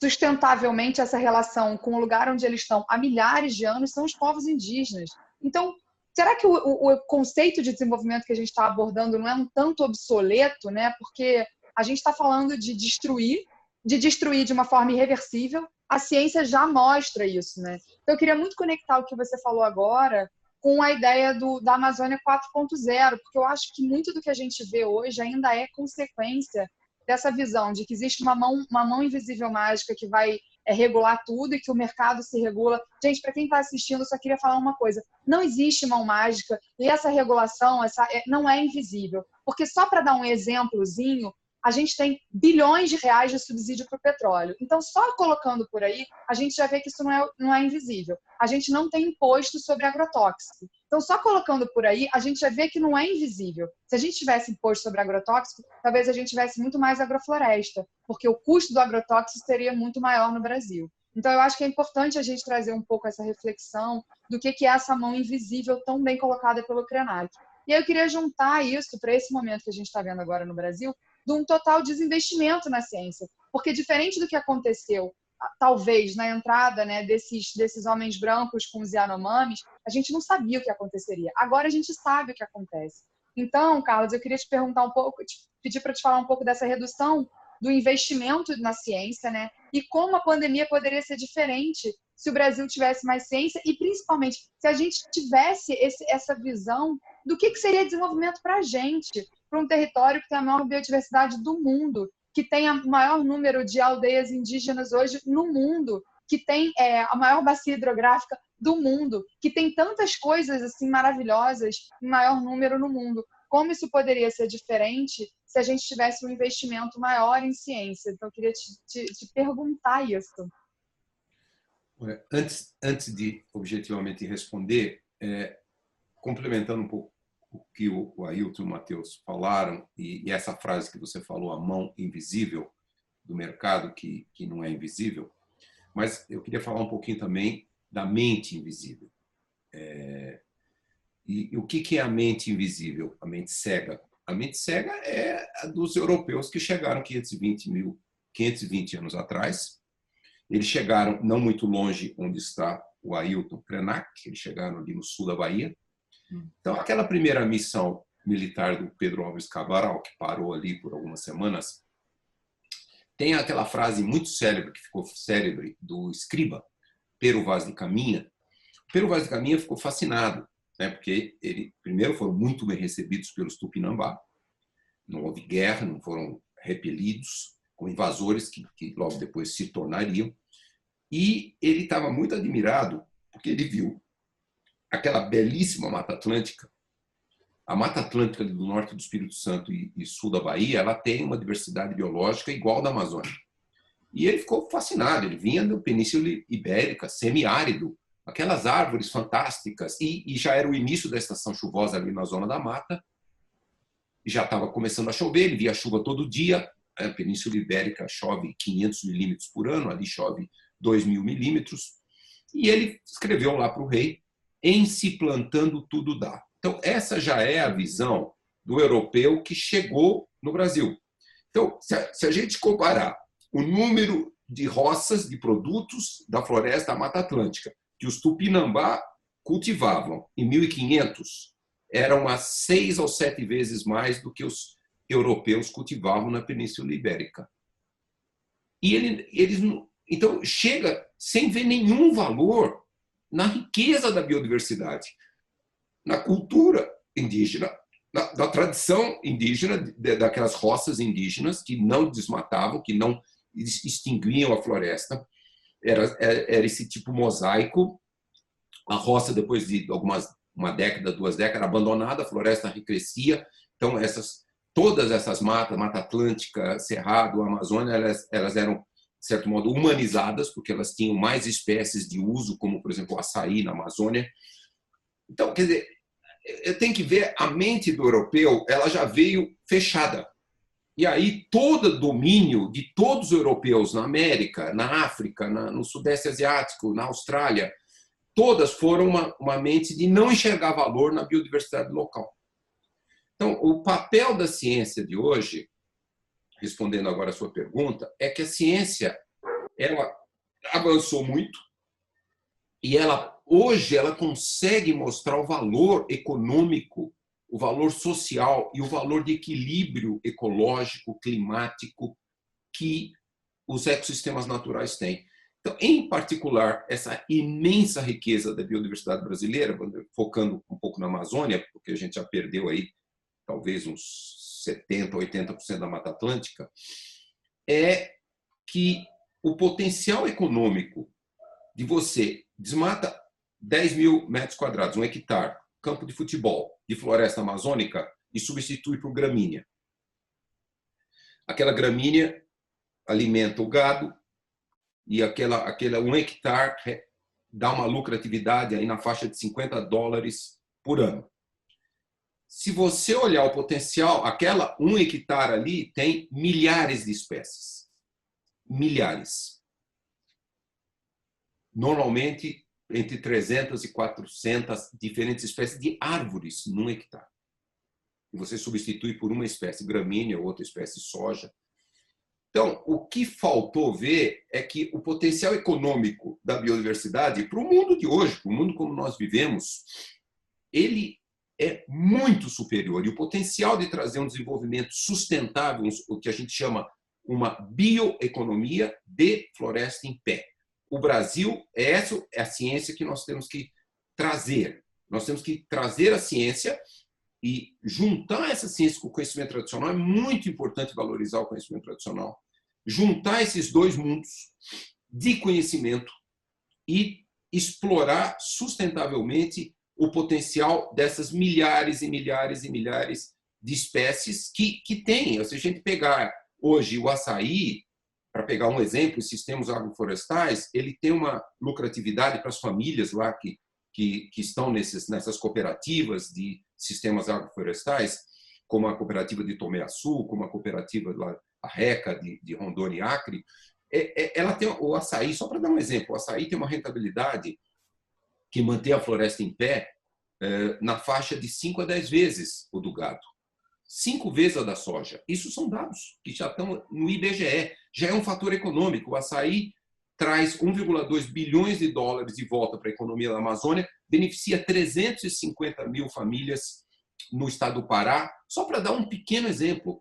sustentavelmente essa relação com o lugar onde eles estão há milhares de anos são os povos indígenas. Então, será que o conceito de desenvolvimento que a gente está abordando não é um tanto obsoleto, né? Porque a gente está falando de destruir de uma forma irreversível. A ciência já mostra isso, né? Então, eu queria muito conectar o que você falou agora com a ideia da Amazônia 4.0, porque eu acho que muito do que a gente vê hoje ainda é consequência dessa visão de que existe uma mão invisível mágica que vai regular tudo e que o mercado se regula. Gente, para quem está assistindo, eu só queria falar uma coisa. Não existe mão mágica e essa regulação não é invisível. Porque só para dar um exemplozinho, a gente tem bilhões de reais de subsídio para o petróleo. Então, só colocando por aí, a gente já vê que isso não é invisível. A gente não tem imposto sobre agrotóxico. Então, só colocando por aí, a gente já vê que não é invisível. Se a gente tivesse imposto sobre agrotóxico, talvez a gente tivesse muito mais agrofloresta, porque o custo do agrotóxico seria muito maior no Brasil. Então, eu acho que é importante a gente trazer um pouco essa reflexão do que é essa mão invisível tão bem colocada pelo Krenak. E aí eu queria juntar isso para esse momento que a gente está vendo agora no Brasil, de um total desinvestimento na ciência. Porque diferente do que aconteceu, talvez, na entrada, né, desses homens brancos com os Yanomamis, a gente não sabia o que aconteceria. Agora a gente sabe o que acontece. Então, Carlos, eu queria te perguntar um pouco, pedir para te falar um pouco dessa redução do investimento na ciência, né? E como a pandemia poderia ser diferente se o Brasil tivesse mais ciência e, principalmente, se a gente tivesse essa visão do que seria desenvolvimento para a gente, para um território que tem a maior biodiversidade do mundo, que tem o maior número de aldeias indígenas hoje no mundo, que tem a maior bacia hidrográfica do mundo, que tem tantas coisas assim maravilhosas em maior número no mundo. como isso poderia ser diferente se a gente tivesse um investimento maior em ciência. Então, eu queria te perguntar isso. Antes de objetivamente responder, complementando um pouco o que o Ailton e o Matheus falaram, e essa frase que você falou, a mão invisível do mercado, que não é invisível, mas eu queria falar um pouquinho também da mente invisível. E o que é a mente invisível? A mente cega. A mente cega é a dos europeus que chegaram 520 anos atrás. Eles chegaram não muito longe onde está o Ailton Krenak, eles chegaram ali no sul da Bahia. Então, aquela primeira missão militar do Pedro Álvares Cabral, que parou ali por algumas semanas, tem aquela frase muito célebre, que ficou célebre, do escriba, Pero Vaz de Caminha. Pero Vaz de Caminha ficou fascinado, né, porque ele, primeiro, foram muito bem recebidos pelos Tupinambá, não houve guerra, não foram repelidos, com invasores que logo depois se tornariam. E ele estava muito admirado, porque ele viu aquela belíssima Mata Atlântica. A Mata Atlântica do norte do Espírito Santo e sul da Bahia, ela tem uma diversidade biológica igual à da Amazônia. E ele ficou fascinado. Ele vinha da Península Ibérica, semiárido, aquelas árvores fantásticas. E já era o início da estação chuvosa ali na zona da mata. Já estava começando a chover, ele via chuva todo dia. A Península Ibérica chove 500 milímetros por ano, ali chove 2.000 milímetros. E ele escreveu lá para o rei: em se plantando tudo dá. Então, essa já é a visão do europeu que chegou no Brasil. Então, se a gente comparar o número de roças, de produtos da floresta da Mata Atlântica, que os Tupinambá cultivavam em 1500, eram umas 6 ou 7 vezes mais do que os europeus cultivavam na Península Ibérica. E eles então, chega sem ver nenhum valor na riqueza da biodiversidade, na cultura indígena, na tradição indígena, daquelas roças indígenas que não desmatavam, que não extinguiam a floresta. Era esse tipo mosaico. A roça, depois de uma década, 2 décadas, era abandonada, a floresta recrescia. Então, todas essas matas, Mata Atlântica, Cerrado, Amazônia, elas eram, de certo modo, humanizadas, porque elas tinham mais espécies de uso, como, por exemplo, o açaí na Amazônia. Então, quer dizer, eu tenho que ver a mente do europeu, ela já veio fechada. E aí, todo domínio de todos os europeus na América, na África, no Sudeste Asiático, na Austrália, todas foram uma mente de não enxergar valor na biodiversidade local. Então, o papel da ciência de hoje, respondendo agora a sua pergunta, é que a ciência ela avançou muito e hoje ela consegue mostrar o valor econômico, o valor social e o valor de equilíbrio ecológico, climático que os ecossistemas naturais têm. Então, em particular, essa imensa riqueza da biodiversidade brasileira, focando um pouco na Amazônia, porque a gente já perdeu aí talvez uns 70%, 80% da Mata Atlântica, é que o potencial econômico de você desmata 10.000 metros quadrados, 1 hectare, campo de futebol, de floresta amazônica, e substitui por gramínea. Aquela gramínea alimenta o gado e aquela 1 hectare dá uma lucratividade aí na faixa de $50 por ano. Se você olhar o potencial, aquela 1 hectare ali tem milhares de espécies. Milhares. Normalmente, entre 300 e 400 diferentes espécies de árvores num hectare. E você substitui por uma espécie gramínea, outra espécie soja. Então, o que faltou ver é que o potencial econômico da biodiversidade para o mundo de hoje, para o mundo como nós vivemos, ele é muito superior. E o potencial de trazer um desenvolvimento sustentável, o que a gente chama uma bioeconomia de floresta em pé. O Brasil, essa é a ciência que nós temos que trazer. Nós temos que trazer a ciência e juntar essa ciência com o conhecimento tradicional. É muito importante valorizar o conhecimento tradicional. Juntar esses dois mundos de conhecimento e explorar sustentavelmente o potencial dessas milhares e milhares e milhares de espécies que tem. Se a gente pegar hoje o açaí, para pegar um exemplo, os sistemas agroflorestais, ele tem uma lucratividade para as famílias lá que estão nessas cooperativas de sistemas agroflorestais, como a cooperativa de Tomé-Açu, como a cooperativa lá, a RECA de Rondônia e Acre. Ela tem o açaí, só para dar um exemplo, o açaí tem uma rentabilidade que mantém a floresta em pé na faixa de 5 a 10 vezes o do gado. 5 vezes a da soja. Isso são dados que já estão no IBGE. Já é um fator econômico. O açaí traz 1,2 bilhões de dólares de volta para a economia da Amazônia, beneficia 350 mil famílias no estado do Pará, só para dar um pequeno exemplo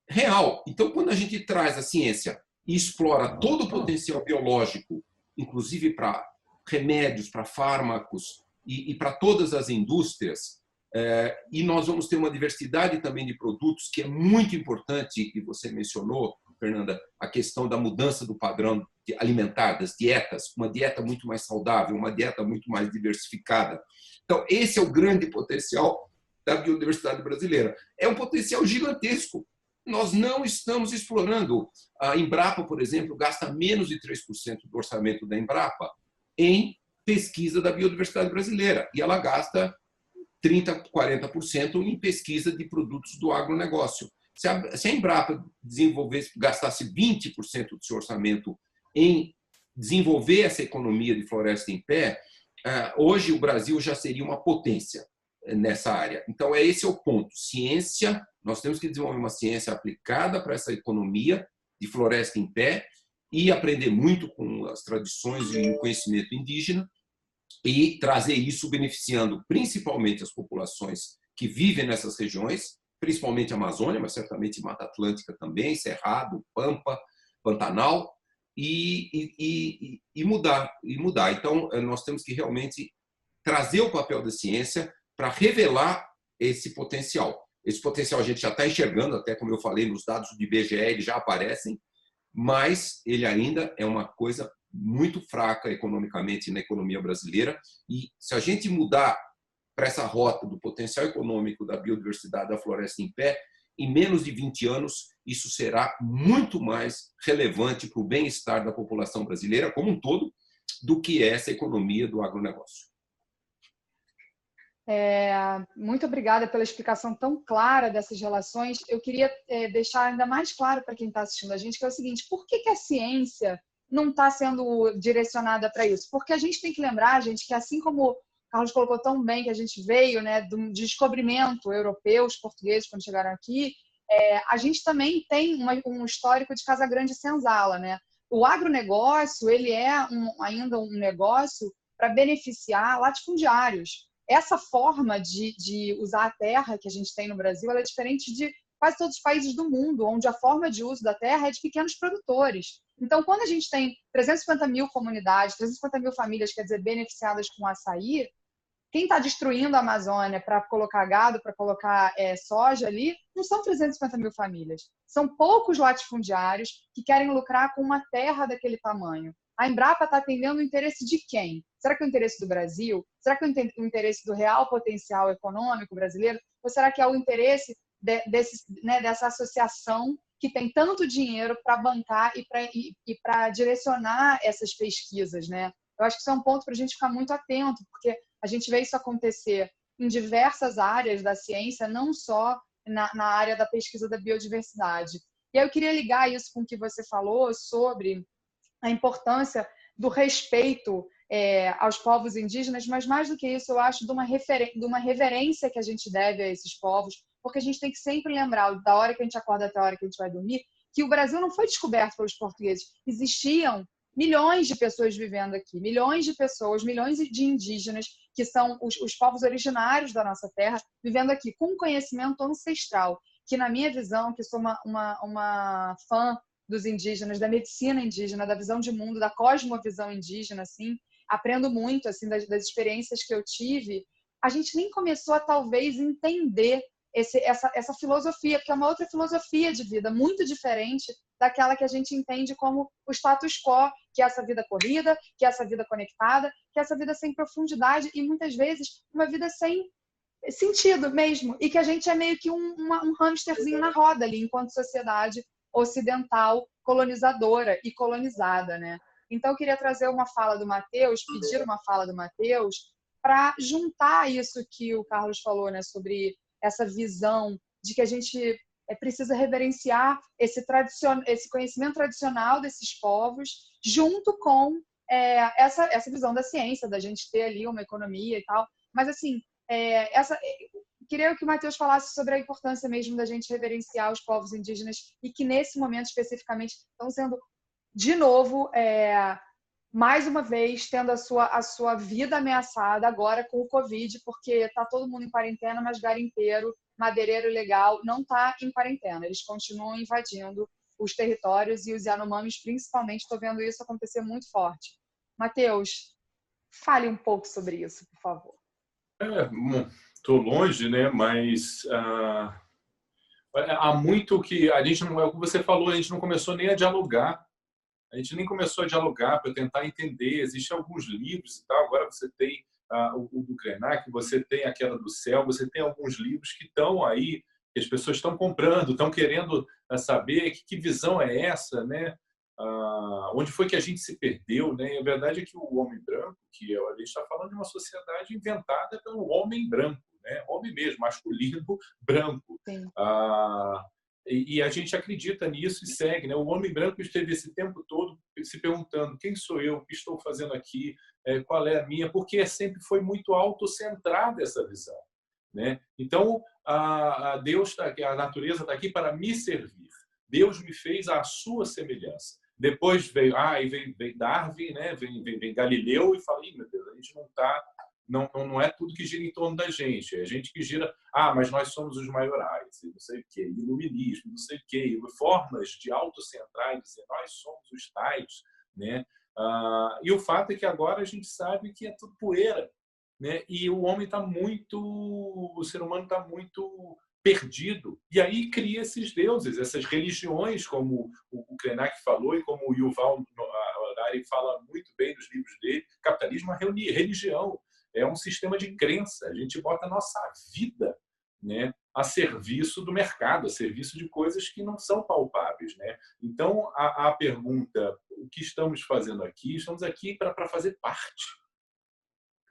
real. Então, quando a gente traz a ciência e explora todo o potencial biológico, inclusive para remédios, para fármacos e para todas as indústrias, e nós vamos ter uma diversidade também de produtos que é muito importante, e você mencionou, Fernanda, a questão da mudança do padrão alimentar, das dietas, uma dieta muito mais saudável, uma dieta muito mais diversificada. Então, esse é o grande potencial da biodiversidade brasileira. É um potencial gigantesco. Nós não estamos explorando. A Embrapa, por exemplo, gasta menos de 3% do orçamento da Embrapa em pesquisa da biodiversidade brasileira. E ela gasta 30%, 40% em pesquisa de produtos do agronegócio. Se a Embrapa gastasse 20% do seu orçamento em desenvolver essa economia de floresta em pé, hoje o Brasil já seria uma potência nessa área. Então, esse é o ponto. Ciência, nós temos que desenvolver uma ciência aplicada para essa economia de floresta em pé e aprender muito com as tradições e o conhecimento indígena e trazer isso beneficiando principalmente as populações que vivem nessas regiões, principalmente a Amazônia, mas certamente Mata Atlântica também, Cerrado, Pampa, Pantanal, e mudar. Então, nós temos que realmente trazer o papel da ciência para revelar esse potencial. Esse potencial a gente já está enxergando, até como eu falei, nos dados do IBGE, eles já aparecem, mas ele ainda é uma coisa muito fraca economicamente na economia brasileira. E se a gente mudar para essa rota do potencial econômico da biodiversidade da floresta em pé, em menos de 20 anos, isso será muito mais relevante para o bem-estar da população brasileira como um todo do que essa economia do agronegócio. Muito obrigada pela explicação tão clara dessas relações. Eu queria deixar ainda mais claro para quem está assistindo a gente, que é o seguinte: por que a ciência não está sendo direcionada para isso? Porque a gente tem que lembrar, gente, que assim como o Carlos colocou tão bem, que a gente veio, né, do descobrimento europeu, os portugueses quando chegaram aqui, a gente também tem um histórico de Casa Grande e Senzala, né? O agronegócio, ele é ainda um negócio para beneficiar latifundiários. Essa forma de usar a terra que a gente tem no Brasil, ela é diferente de quase todos os países do mundo, onde a forma de uso da terra é de pequenos produtores. Então, quando a gente tem 350 mil comunidades, 350 mil famílias, quer dizer, beneficiadas com açaí, quem está destruindo a Amazônia para colocar gado, para colocar soja ali, não são 350 mil famílias. São poucos latifundiários que querem lucrar com uma terra daquele tamanho. A Embrapa está atendendo o interesse de quem? Será que é o interesse do Brasil? Será que é o interesse do real potencial econômico brasileiro? Ou será que é o interesse dessa associação que tem tanto dinheiro para bancar e para direcionar essas pesquisas, né? Eu acho que isso é um ponto para a gente ficar muito atento, porque a gente vê isso acontecer em diversas áreas da ciência, não só na área da pesquisa da biodiversidade. E aí eu queria ligar isso com o que você falou sobre a importância do respeito aos povos indígenas, mas mais do que isso, eu acho de uma reverência que a gente deve a esses povos, porque a gente tem que sempre lembrar, da hora que a gente acorda até a hora que a gente vai dormir, que o Brasil não foi descoberto pelos portugueses. Existiam milhões de pessoas vivendo aqui, milhões de pessoas, milhões de indígenas, que são os povos originários da nossa terra, vivendo aqui com conhecimento ancestral, que na minha visão, que sou uma fã dos indígenas, da medicina indígena, da visão de mundo, da cosmovisão indígena, assim, aprendo muito assim das experiências que eu tive. A gente nem começou a talvez entender essa filosofia, porque é uma outra filosofia de vida, muito diferente daquela que a gente entende como o status quo, que é essa vida corrida, que é essa vida conectada, que é essa vida sem profundidade e muitas vezes uma vida sem sentido mesmo, e que a gente é meio que um hamsterzinho na roda ali, enquanto sociedade ocidental colonizadora e colonizada, né? Então, eu queria trazer uma fala do Matheus, pedir uma fala do Matheus, para juntar isso que o Carlos falou, né, sobre essa visão de que a gente precisa reverenciar esse conhecimento tradicional desses povos, junto com essa visão da ciência, da gente ter ali uma economia e tal. Mas, assim, queria que o Matheus falasse sobre a importância mesmo da gente reverenciar os povos indígenas e que, nesse momento, especificamente, estão sendo, de novo, mais uma vez, tendo a sua vida ameaçada agora com o Covid, porque está todo mundo em quarentena, mas garimpeiro, madeireiro ilegal, não está em quarentena. Eles continuam invadindo os territórios e os Yanomamis, principalmente, estou vendo isso acontecer muito forte. Matheus, fale um pouco sobre isso, por favor. Estou longe, né? Mas há muito que a gente não é o que você falou, a gente não começou nem a dialogar. A gente nem começou a dialogar para tentar entender. Existem alguns livros e tal. Agora você tem o do Krenak, você tem a Queda do Céu, você tem alguns livros que estão aí, que as pessoas estão comprando, estão querendo saber que visão é essa, né? Onde foi que a gente se perdeu, né? E a verdade é que o homem branco, que a gente está falando de uma sociedade inventada pelo homem branco, né? Homem mesmo, masculino, branco. E a gente acredita nisso e segue, né? O homem branco esteve esse tempo todo se perguntando: quem sou eu? O que estou fazendo aqui? Qual é a minha? Porque sempre foi muito autocentrada essa visão, né? Então, Deus a natureza está aqui para me servir. Deus me fez à sua semelhança. Depois veio Darwin, né? Vem Galileu e fala: meu Deus, a gente não é tudo que gira em torno da gente, é a gente que gira, mas nós somos os maiorais, e não sei o quê, iluminismo, não sei o quê, formas de autocentrar e dizer nós somos os tais, né? E o fato é que agora a gente sabe que é tudo poeira, né? E o ser humano está muito perdido, e aí cria esses deuses, essas religiões, como o Krenak falou e como o Yuval Harari fala muito bem nos livros dele. Capitalismo é religião. É um sistema de crença. A gente bota a nossa vida, né, a serviço do mercado, a serviço de coisas que não são palpáveis, né? Então, a pergunta: o que estamos fazendo aqui? Estamos aqui para fazer parte.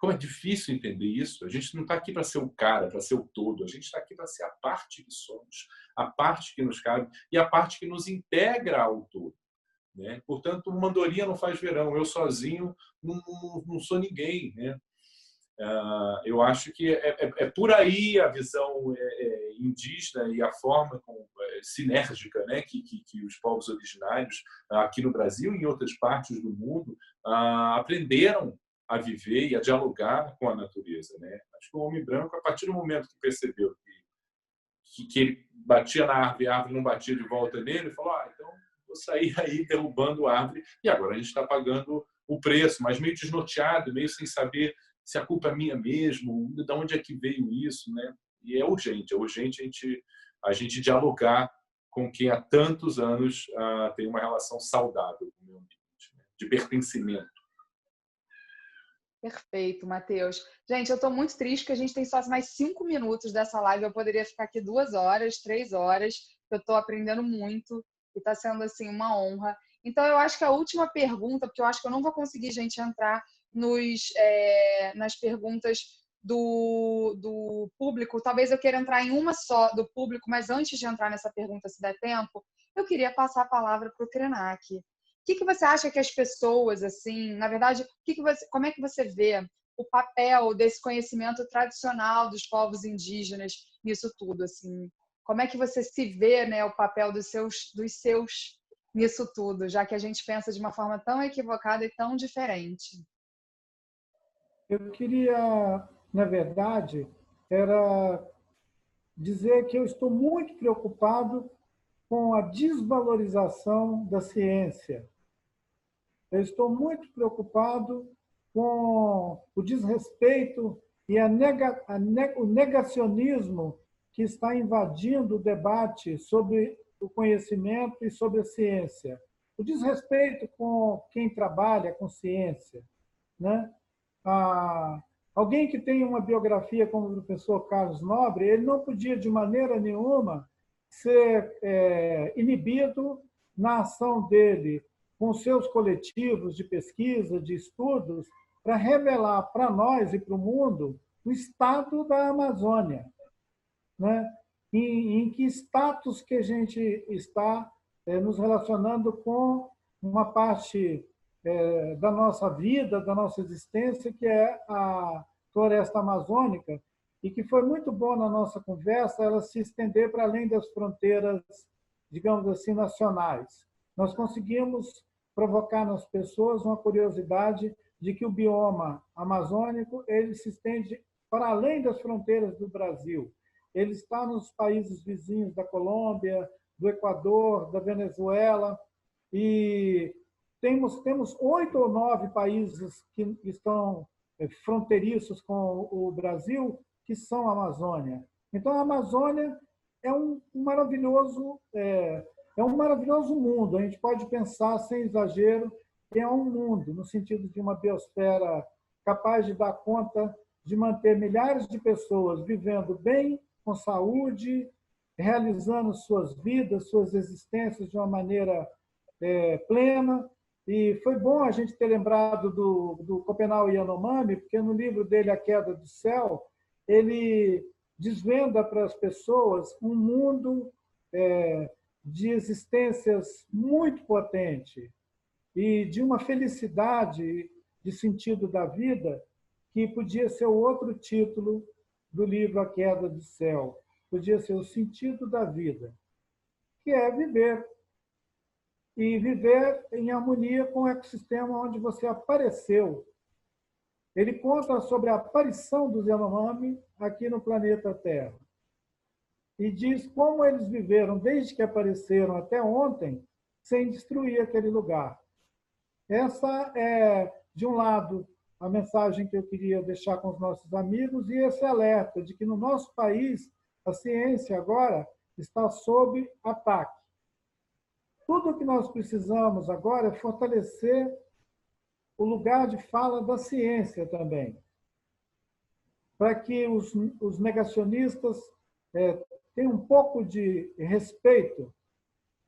Como é difícil entender isso. A gente não está aqui para ser o cara, para ser o todo. A gente está aqui para ser a parte que somos, a parte que nos cabe e a parte que nos integra ao todo, né? Portanto, uma andorinha não faz verão. Eu sozinho não sou ninguém, né? Eu acho que é por aí a visão indígena e a forma sinérgica, né, que os povos originários aqui no Brasil e em outras partes do mundo aprenderam a viver e a dialogar com a natureza, né? Acho que o homem branco, a partir do momento que percebeu que ele batia na árvore e a árvore não batia de volta nele, falou: então vou sair aí derrubando a árvore, e agora a gente está pagando o preço, mas meio desnorteado, meio sem saber se a culpa é minha mesmo, de onde é que veio isso, né? E é urgente a gente dialogar com quem há tantos anos tem uma relação saudável com o meio ambiente, né? De pertencimento. Perfeito, Matheus. Gente, eu estou muito triste que a gente tem só mais 5 minutos dessa live. Eu poderia ficar aqui 2 horas, 3 horas. Eu estou aprendendo muito e está sendo assim uma honra. Então, eu acho que a última pergunta, porque eu acho que eu não vou conseguir, gente, entrar nas perguntas do público. Talvez eu queira entrar em uma só do público, mas antes de entrar nessa pergunta, se der tempo, eu queria passar a palavra para o Krenak. O que você acha que as pessoas, assim, na verdade, como é que você vê o papel desse conhecimento tradicional dos povos indígenas nisso tudo, assim? Como é que você se vê, né, o papel dos seus nisso tudo, já que a gente pensa de uma forma tão equivocada e tão diferente? Eu queria, na verdade, era dizer que eu estou muito preocupado com a desvalorização da ciência. Eu estou muito preocupado com o desrespeito e o negacionismo que está invadindo o debate sobre o conhecimento e sobre a ciência. O desrespeito com quem trabalha com ciência, né? Alguém que tem uma biografia como o professor Carlos Nobre, ele não podia, de maneira nenhuma, ser inibido na ação dele com seus coletivos de pesquisa, de estudos, para revelar para nós e para o mundo o estado da Amazônia, né? Em que status que a gente está nos relacionando com uma parte da nossa vida, da nossa existência, que é a floresta amazônica, e que foi muito bom na nossa conversa ela se estender para além das fronteiras, digamos assim, nacionais. Nós conseguimos provocar nas pessoas uma curiosidade de que o bioma amazônico ele se estende para além das fronteiras do Brasil. Ele está nos países vizinhos da Colômbia, do Equador, da Venezuela, e temos 8 ou 9 países que estão fronteiriços com o Brasil, que são a Amazônia. Então, a Amazônia é um maravilhoso mundo. A gente pode pensar, sem exagero, que é um mundo, no sentido de uma biosfera capaz de dar conta de manter milhares de pessoas vivendo bem, com saúde, realizando suas vidas, suas existências de uma maneira plena. E foi bom a gente ter lembrado do Copenau Yanomami, porque no livro dele, A Queda do Céu, ele desvenda para as pessoas um mundo de existências muito potente e de uma felicidade de sentido da vida que podia ser o outro título do livro A Queda do Céu. Podia ser o sentido da vida, que é viver. E viver em harmonia com o ecossistema onde você apareceu. Ele conta sobre a aparição dos Yanomami aqui no planeta Terra. E diz como eles viveram desde que apareceram até ontem, sem destruir aquele lugar. Essa é, de um lado, a mensagem que eu queria deixar com os nossos amigos, e esse alerta de que no nosso país a ciência agora está sob ataque. Tudo o que nós precisamos agora é fortalecer o lugar de fala da ciência também, para que os negacionistas tenham um pouco de respeito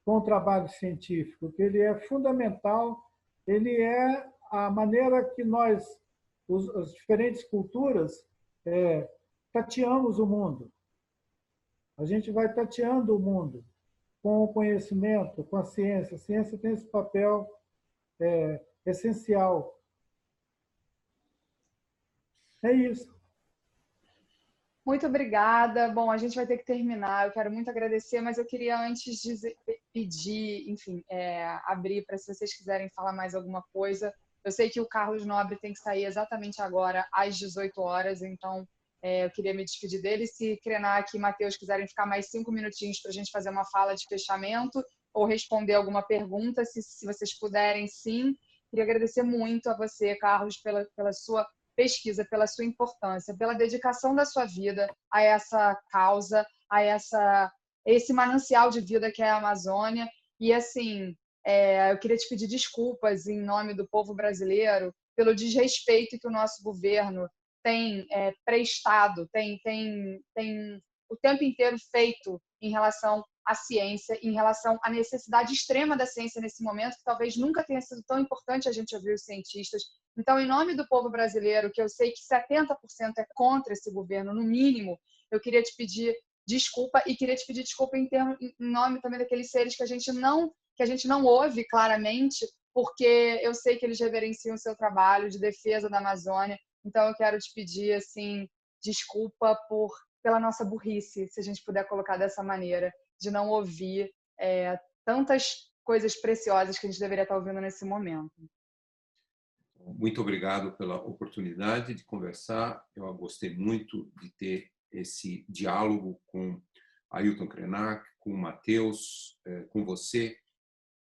com o trabalho científico, que ele é fundamental, ele é a maneira que nós, as diferentes culturas, tateamos o mundo. A gente vai tateando o mundo com o conhecimento, com a ciência. A ciência tem esse papel essencial. É isso. Muito obrigada. Bom, a gente vai ter que terminar. Eu quero muito agradecer, mas eu queria antes pedir, enfim, abrir para se vocês quiserem falar mais alguma coisa. Eu sei que o Carlos Nobre tem que sair exatamente agora, às 18 horas, então eu queria me despedir dele. Se Krenak e Matheus quiserem ficar mais 5 minutinhos para a gente fazer uma fala de fechamento ou responder alguma pergunta, se vocês puderem, sim. Queria agradecer muito a você, Carlos, pela sua pesquisa, pela sua importância, pela dedicação da sua vida a essa causa, a esse manancial de vida que é a Amazônia. E, assim, eu queria te pedir desculpas em nome do povo brasileiro pelo desrespeito que o nosso governo tem prestado, tem o tempo inteiro feito em relação à ciência, em relação à necessidade extrema da ciência nesse momento, que talvez nunca tenha sido tão importante a gente ouvir os cientistas. Então, em nome do povo brasileiro, que eu sei que 70% é contra esse governo, no mínimo, eu queria te pedir desculpa e queria te pedir desculpa em nome também daqueles seres que a gente não ouve claramente, porque eu sei que eles reverenciam o seu trabalho de defesa da Amazônia. Então, eu quero te pedir assim, desculpa pela nossa burrice, se a gente puder colocar dessa maneira, de não ouvir tantas coisas preciosas que a gente deveria estar ouvindo nesse momento. Muito obrigado pela oportunidade de conversar. Eu gostei muito de ter esse diálogo com Ailton Krenak, com o Matheus, com você.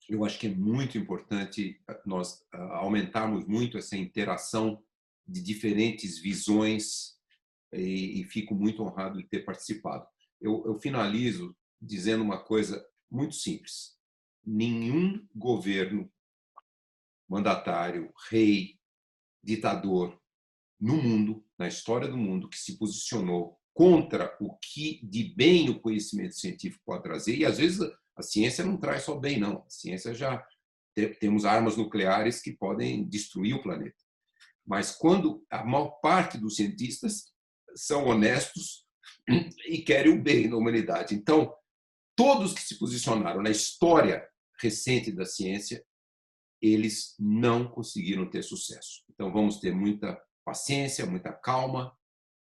Eu acho que é muito importante nós aumentarmos muito essa interação de diferentes visões e fico muito honrado de ter participado. Eu finalizo dizendo uma coisa muito simples. Nenhum governo, mandatário, rei, ditador, no mundo, na história do mundo, que se posicionou contra o que de bem o conhecimento científico pode trazer. E, às vezes, a ciência não traz só bem, não. A ciência já temos armas nucleares que podem destruir o planeta. Mas quando a maior parte dos cientistas são honestos e querem o bem da humanidade. Então, todos que se posicionaram na história recente da ciência, eles não conseguiram ter sucesso. Então, vamos ter muita paciência, muita calma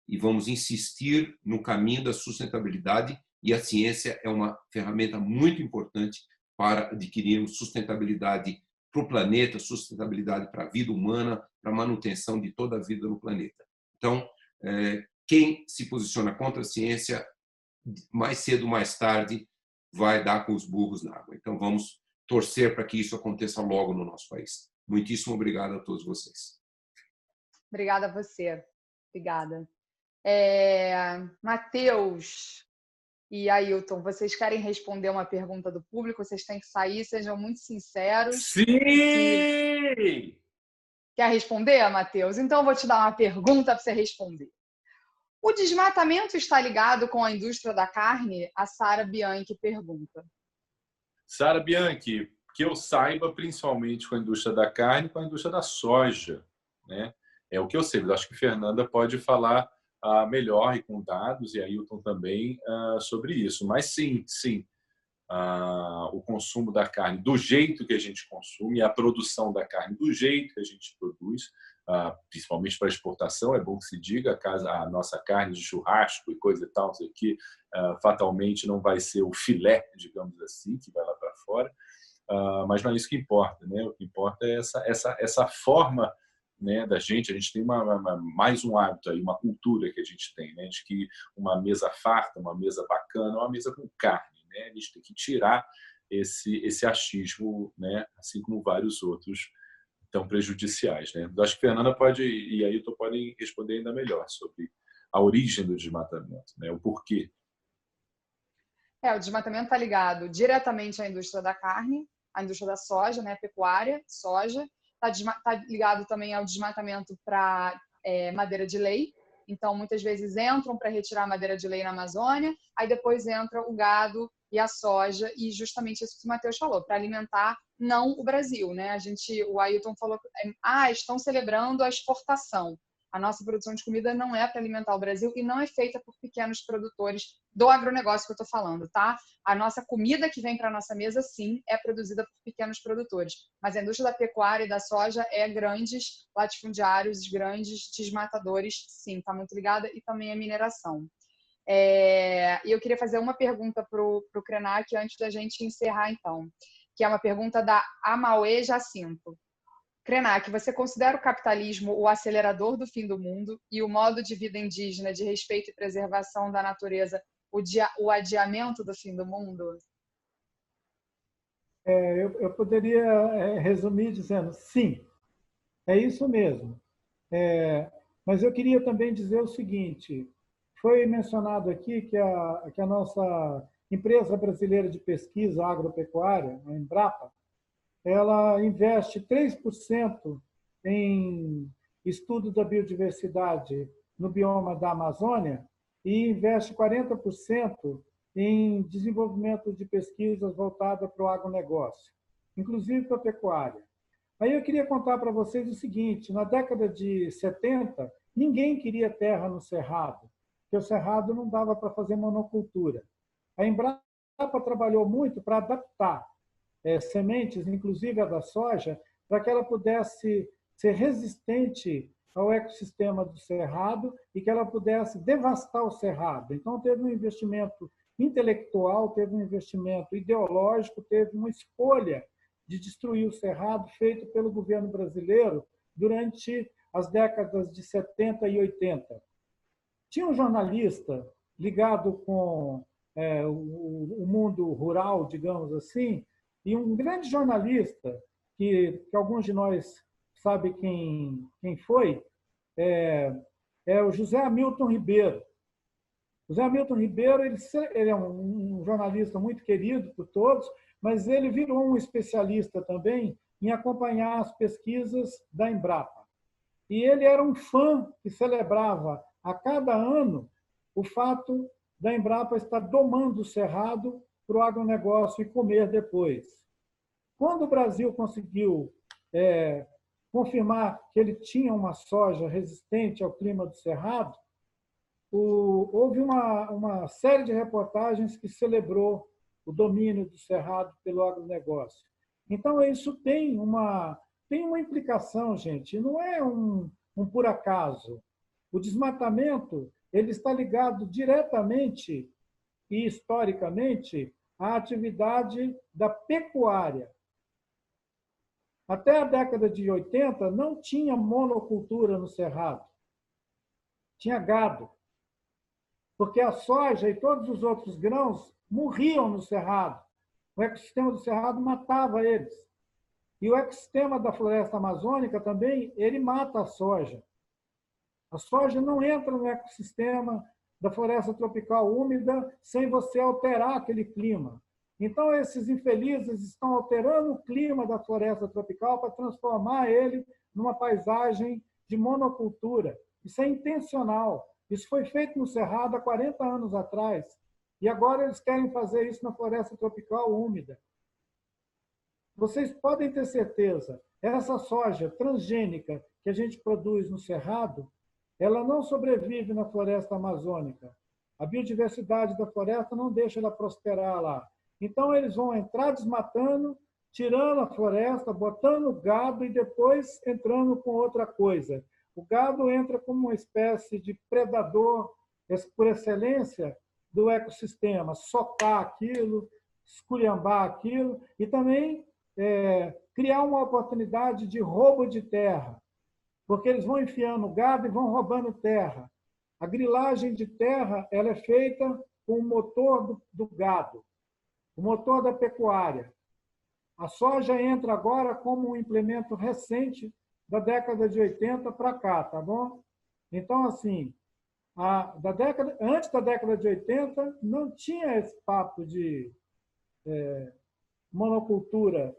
e vamos insistir no caminho da sustentabilidade, e a ciência é uma ferramenta muito importante para adquirirmos sustentabilidade para o planeta, sustentabilidade para a vida humana, para a manutenção de toda a vida no planeta. Então, quem se posiciona contra a ciência, mais cedo ou mais tarde, vai dar com os burros na água. Então, vamos torcer para que isso aconteça logo no nosso país. Muitíssimo obrigado a todos vocês. Obrigada a você. Obrigada. Matheus e Ailton, vocês querem responder uma pergunta do público? Vocês têm que sair, sejam muito sinceros. Sim! Quer responder, Matheus? Então eu vou te dar uma pergunta para você responder. O desmatamento está ligado com a indústria da carne? A Sara Bianchi pergunta. Sara Bianchi, que eu saiba, principalmente com a indústria da carne e com a indústria da soja, né? É o que eu sei. Eu acho que a Fernanda pode falar melhor e com dados, e a Ailton também, sobre isso. Mas sim, o consumo da carne do jeito que a gente consome, a produção da carne do jeito que a gente produz, principalmente para exportação, é bom que se diga, a nossa carne de churrasco e coisa e tal, não sei o que, fatalmente não vai ser o filé, digamos assim, que vai lá para fora, mas não é isso que importa, né? O que importa é essa forma, né, da gente. A gente tem mais um hábito aí, uma cultura que a gente tem, né, de que uma mesa farta, uma mesa bacana, uma mesa com carne, né? A gente tem que tirar esse achismo, né, assim como vários outros tão prejudiciais, né? Acho que a Fernanda e a Ailton podem responder ainda melhor sobre a origem do desmatamento, né, o porquê. O desmatamento está ligado diretamente à indústria da carne, à indústria da soja, né, pecuária, soja. Está ligado também ao desmatamento para madeira de lei. Então, muitas vezes entram para retirar a madeira de lei na Amazônia, aí depois entra o gado e a soja, e justamente isso que o Matheus falou, para alimentar não o Brasil, né? O Ailton falou, estão celebrando a exportação. A nossa produção de comida não é para alimentar o Brasil e não é feita por pequenos produtores do agronegócio que eu estou falando, tá? A nossa comida que vem para a nossa mesa, sim, é produzida por pequenos produtores. Mas a indústria da pecuária e da soja é grandes latifundiários, grandes desmatadores, sim, está muito ligada, e também a mineração. E eu queria fazer uma pergunta para o Krenak antes da gente encerrar, então, que é uma pergunta da Amauê Jacinto. Krenak, você considera o capitalismo o acelerador do fim do mundo e o modo de vida indígena de respeito e preservação da natureza o adiamento do fim do mundo? Eu poderia resumir dizendo sim, é isso mesmo. Mas eu queria também dizer o seguinte, foi mencionado aqui que a nossa empresa brasileira de pesquisa agropecuária, a Embrapa, ela investe 3% em estudo da biodiversidade no bioma da Amazônia e investe 40% em desenvolvimento de pesquisas voltadas para o agronegócio, inclusive para a pecuária. Aí eu queria contar para vocês o seguinte, na década de 70, ninguém queria terra no Cerrado, porque o Cerrado não dava para fazer monocultura. A Embrapa trabalhou muito para adaptar sementes, inclusive a da soja, para que ela pudesse ser resistente ao ecossistema do Cerrado e que ela pudesse devastar o Cerrado. Então, teve um investimento intelectual, teve um investimento ideológico, teve uma escolha de destruir o Cerrado feito pelo governo brasileiro durante as décadas de 70 e 80. Tinha um jornalista ligado com o mundo rural, digamos assim, e um grande jornalista, que alguns de nós sabem quem foi, é o José Hamilton Ribeiro. José Hamilton Ribeiro ele é um jornalista muito querido por todos, mas ele virou um especialista também em acompanhar as pesquisas da Embrapa. E ele era um fã que celebrava a cada ano o fato da Embrapa estar domando o cerrado para o agronegócio e comer depois. Quando o Brasil conseguiu confirmar que ele tinha uma soja resistente ao clima do cerrado, houve uma série de reportagens que celebrou o domínio do cerrado pelo agronegócio. Então, isso tem uma implicação, gente, não é um por acaso. O desmatamento ele está ligado diretamente e historicamente à atividade da pecuária. Até a década de 80, não tinha monocultura no cerrado. Tinha gado. Porque a soja e todos os outros grãos morriam no cerrado. O ecossistema do cerrado matava eles. E o ecossistema da floresta amazônica também, ele mata a soja. A soja não entra no ecossistema da floresta tropical úmida sem você alterar aquele clima. Então, esses infelizes estão alterando o clima da floresta tropical para transformar ele numa paisagem de monocultura. Isso é intencional. Isso foi feito no Cerrado há 40 anos atrás. E agora eles querem fazer isso na floresta tropical úmida. Vocês podem ter certeza, essa soja transgênica que a gente produz no Cerrado, ela não sobrevive na floresta amazônica. A biodiversidade da floresta não deixa ela prosperar lá. Então, eles vão entrar desmatando, tirando a floresta, botando gado e depois entrando com outra coisa. O gado entra como uma espécie de predador por excelência do ecossistema, socar aquilo, esculhambar aquilo e também criar uma oportunidade de roubo de terra, porque eles vão enfiando gado e vão roubando terra. A grilagem de terra ela é feita com o motor do gado, o motor da pecuária. A soja entra agora como um implemento recente da década de 80 para cá, tá bom? Então, assim, antes da década de 80, não tinha esse papo de monocultura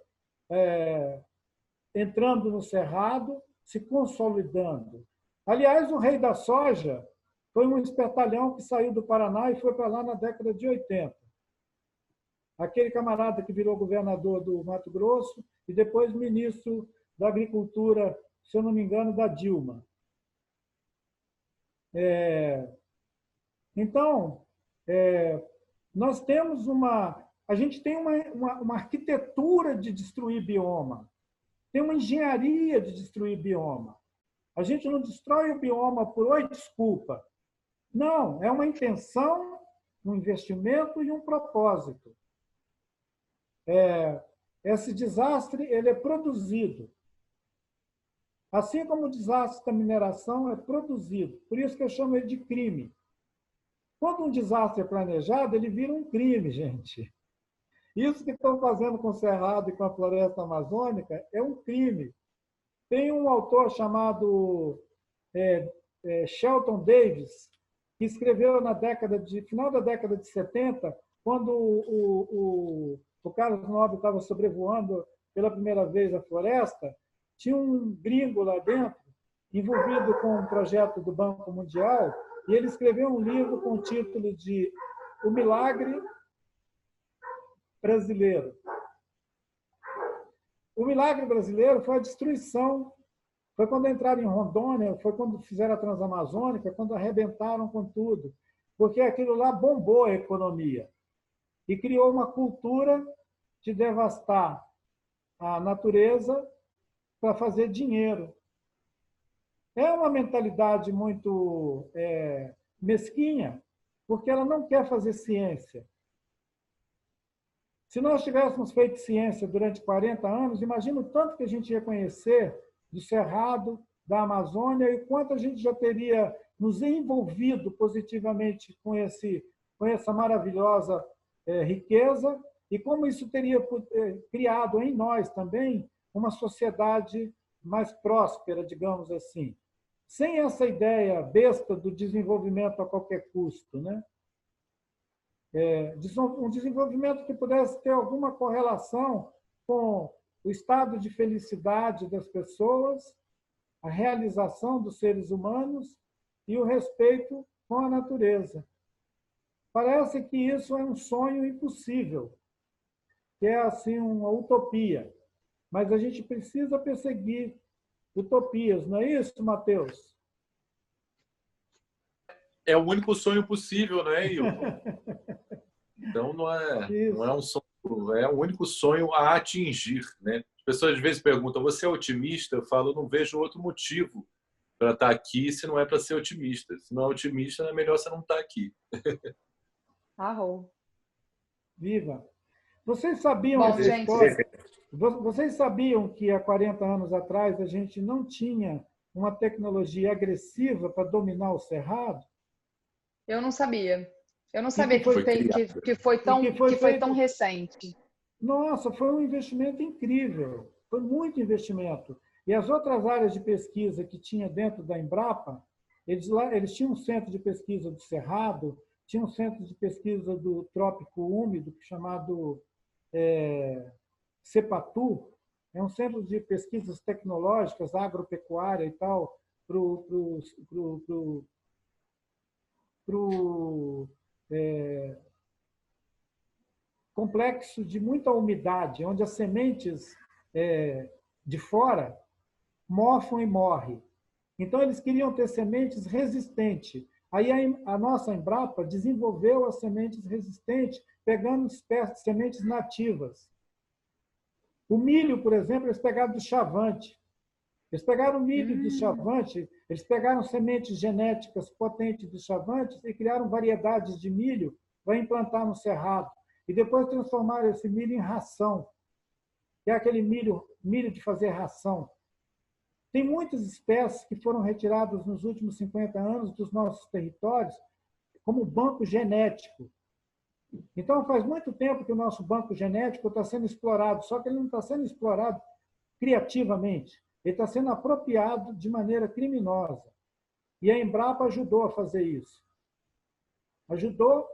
entrando no cerrado, se consolidando. Aliás, o rei da soja foi um espertalhão que saiu do Paraná e foi para lá na década de 80. Aquele camarada que virou governador do Mato Grosso e depois ministro da Agricultura, se eu não me engano, da Dilma. Então, nós temos a gente tem uma arquitetura de destruir bioma, tem uma engenharia de destruir bioma. A gente não destrói o bioma por oi, desculpa. Não, é uma intenção, um investimento e um propósito. Esse desastre ele é produzido. Assim como o desastre da mineração é produzido. Por isso que eu chamo ele de crime. Quando um desastre é planejado, ele vira um crime, gente. Isso que estão fazendo com o Cerrado e com a floresta amazônica é um crime. Tem um autor chamado Shelton Davis, que escreveu final da década de 70, quando o Carlos Nobre estava sobrevoando pela primeira vez a floresta, tinha um gringo lá dentro, envolvido com um projeto do Banco Mundial, e ele escreveu um livro com o título de O Milagre Brasileiro. O milagre brasileiro foi a destruição, foi quando entraram em Rondônia, foi quando fizeram a Transamazônica, quando arrebentaram com tudo, porque aquilo lá bombou a economia e criou uma cultura de devastar a natureza para fazer dinheiro. É uma mentalidade muito mesquinha, porque ela não quer fazer ciência. Se nós tivéssemos feito ciência durante 40 anos, imagina o tanto que a gente ia conhecer do Cerrado, da Amazônia, e quanto a gente já teria nos envolvido positivamente com essa maravilhosa riqueza, e como isso teria criado em nós também uma sociedade mais próspera, digamos assim. Sem essa ideia besta do desenvolvimento a qualquer custo, né? Um desenvolvimento que pudesse ter alguma correlação com o estado de felicidade das pessoas, a realização dos seres humanos e o respeito com a natureza. Parece que isso é um sonho impossível, que é assim uma utopia. Mas a gente precisa perseguir utopias, não é isso, Matheus? É o único sonho possível, né, Hilton? Então não é um sonho, é o único sonho a atingir, né? As pessoas às vezes perguntam: você é otimista? Eu falo: não vejo outro motivo para estar aqui se não é para ser otimista. Se não é otimista, é melhor você não estar aqui. Arrou. Viva! Vocês sabiam Bom, essa gente, história? Vocês sabiam que há 40 anos atrás a gente não tinha uma tecnologia agressiva para dominar o cerrado? eu não sabia. Eu não E sabia que foi, que foi que foi feito, tão recente. Nossa, foi um investimento incrível, foi muito investimento. E as outras áreas de pesquisa que tinha dentro da Embrapa, eles tinham um centro de pesquisa do Cerrado, tinha um centro de pesquisa do Trópico Úmido, chamado CEPATU, é um centro de pesquisas tecnológicas, agropecuária e tal, para o complexo de muita umidade, onde as sementes de fora mofam e morrem. Então, eles queriam ter sementes resistentes. Aí a nossa Embrapa desenvolveu as sementes resistentes, pegando sementes nativas. O milho, por exemplo, eles pegaram do Chavante. Eles pegaram o milho do Chavante, eles pegaram sementes genéticas potentes do Chavante e criaram variedades de milho para implantar no Cerrado. E depois transformaram esse milho em ração, que é aquele milho de fazer ração. Tem muitas espécies que foram retiradas nos últimos 50 anos dos nossos territórios como banco genético. Então, faz muito tempo que o nosso banco genético está sendo explorado, só que ele não está sendo explorado criativamente. Ele está sendo apropriado de maneira criminosa. E a Embrapa ajudou a fazer isso. Ajudou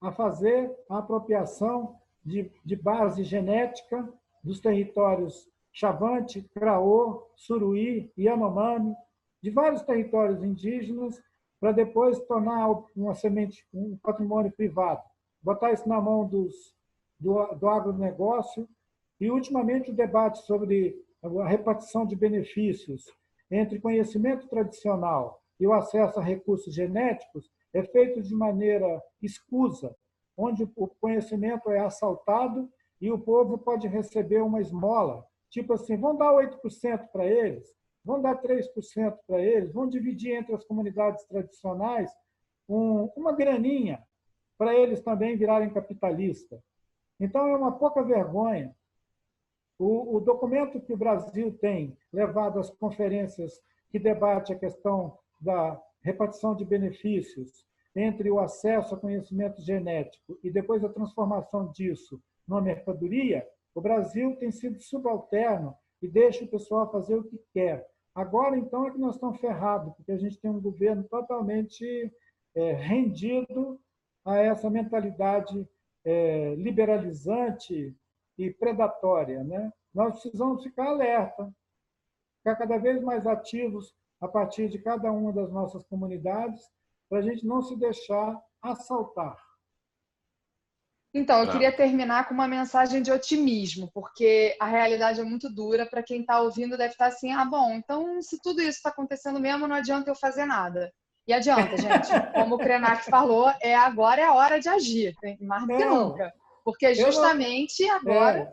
a fazer a apropriação de base genética dos territórios Chavante, Craô, Suruí, Yanomami, de vários territórios indígenas, para depois tornar uma semente, um patrimônio privado. Botar isso na mão do agronegócio. E, ultimamente, o debate sobre a repartição de benefícios entre conhecimento tradicional e o acesso a recursos genéticos é feito de maneira escusa, onde o conhecimento é assaltado e o povo pode receber uma esmola. Tipo assim, vão dar 8% para eles, vão dar 3% para eles, vão dividir entre as comunidades tradicionais uma graninha para eles também virarem capitalistas. Então, é uma pouca vergonha. O documento que o Brasil tem levado às conferências que debate a questão da repartição de benefícios entre o acesso a conhecimento genético e depois a transformação disso numa mercadoria, o Brasil tem sido subalterno e deixa o pessoal fazer o que quer. Agora, então, é que nós estamos ferrados, porque a gente tem um governo totalmente rendido a essa mentalidade liberalizante e predatória, né? Nós precisamos ficar alerta, ficar cada vez mais ativos a partir de cada uma das nossas comunidades, para a gente não se deixar assaltar. Então, eu queria terminar com uma mensagem de otimismo, porque a realidade é muito dura. Para quem está ouvindo, deve estar assim: ah, bom, então se tudo isso está acontecendo mesmo, não adianta eu fazer nada. E adianta, gente. Como o Krenak falou, agora é a hora de agir, mais do que nunca. Porque justamente agora...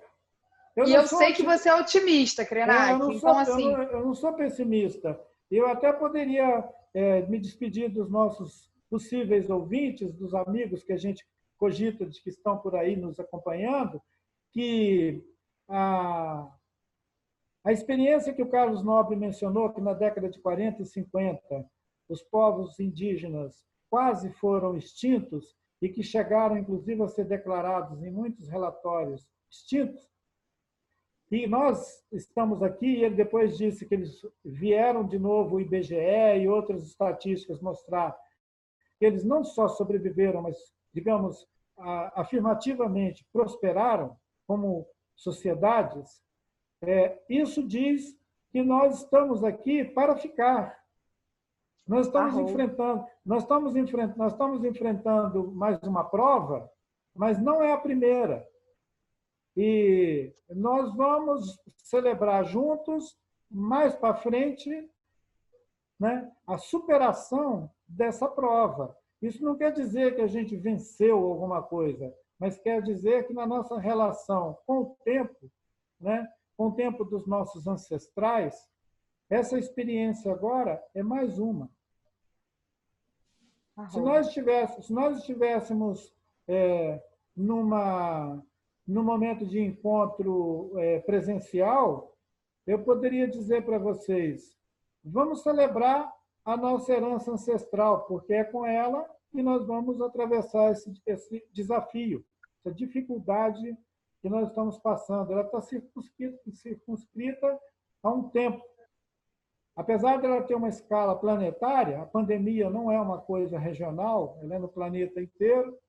eu sei que você é otimista, Krenak. Então, assim... Eu não sou pessimista. Eu até poderia me despedir dos nossos possíveis ouvintes, dos amigos que a gente cogita de que estão por aí nos acompanhando, que a experiência que o Carlos Nobre mencionou, que na década de 40 e 50 os povos indígenas quase foram extintos e que chegaram, inclusive, a ser declarados em muitos relatórios extintos. E nós estamos aqui, e ele depois disse que eles vieram de novo, o IBGE e outras estatísticas mostrar que eles não só sobreviveram, mas, digamos, afirmativamente prosperaram como sociedades. Isso diz que nós estamos aqui para ficar. Nós estamos enfrentando mais uma prova, mas não é a primeira. E nós vamos celebrar juntos, mais para frente, né, a superação dessa prova. Isso não quer dizer que a gente venceu alguma coisa, mas quer dizer que na nossa relação com o tempo, né, com o tempo dos nossos ancestrais, essa experiência agora é mais uma. Se nós estivéssemos num momento de encontro presencial, eu poderia dizer para vocês, vamos celebrar a nossa herança ancestral, porque é com ela que nós vamos atravessar esse desafio, essa dificuldade que nós estamos passando. Ela está circunscrita a um tempo. Apesar de ela ter uma escala planetária, a pandemia não é uma coisa regional, ela é no planeta inteiro.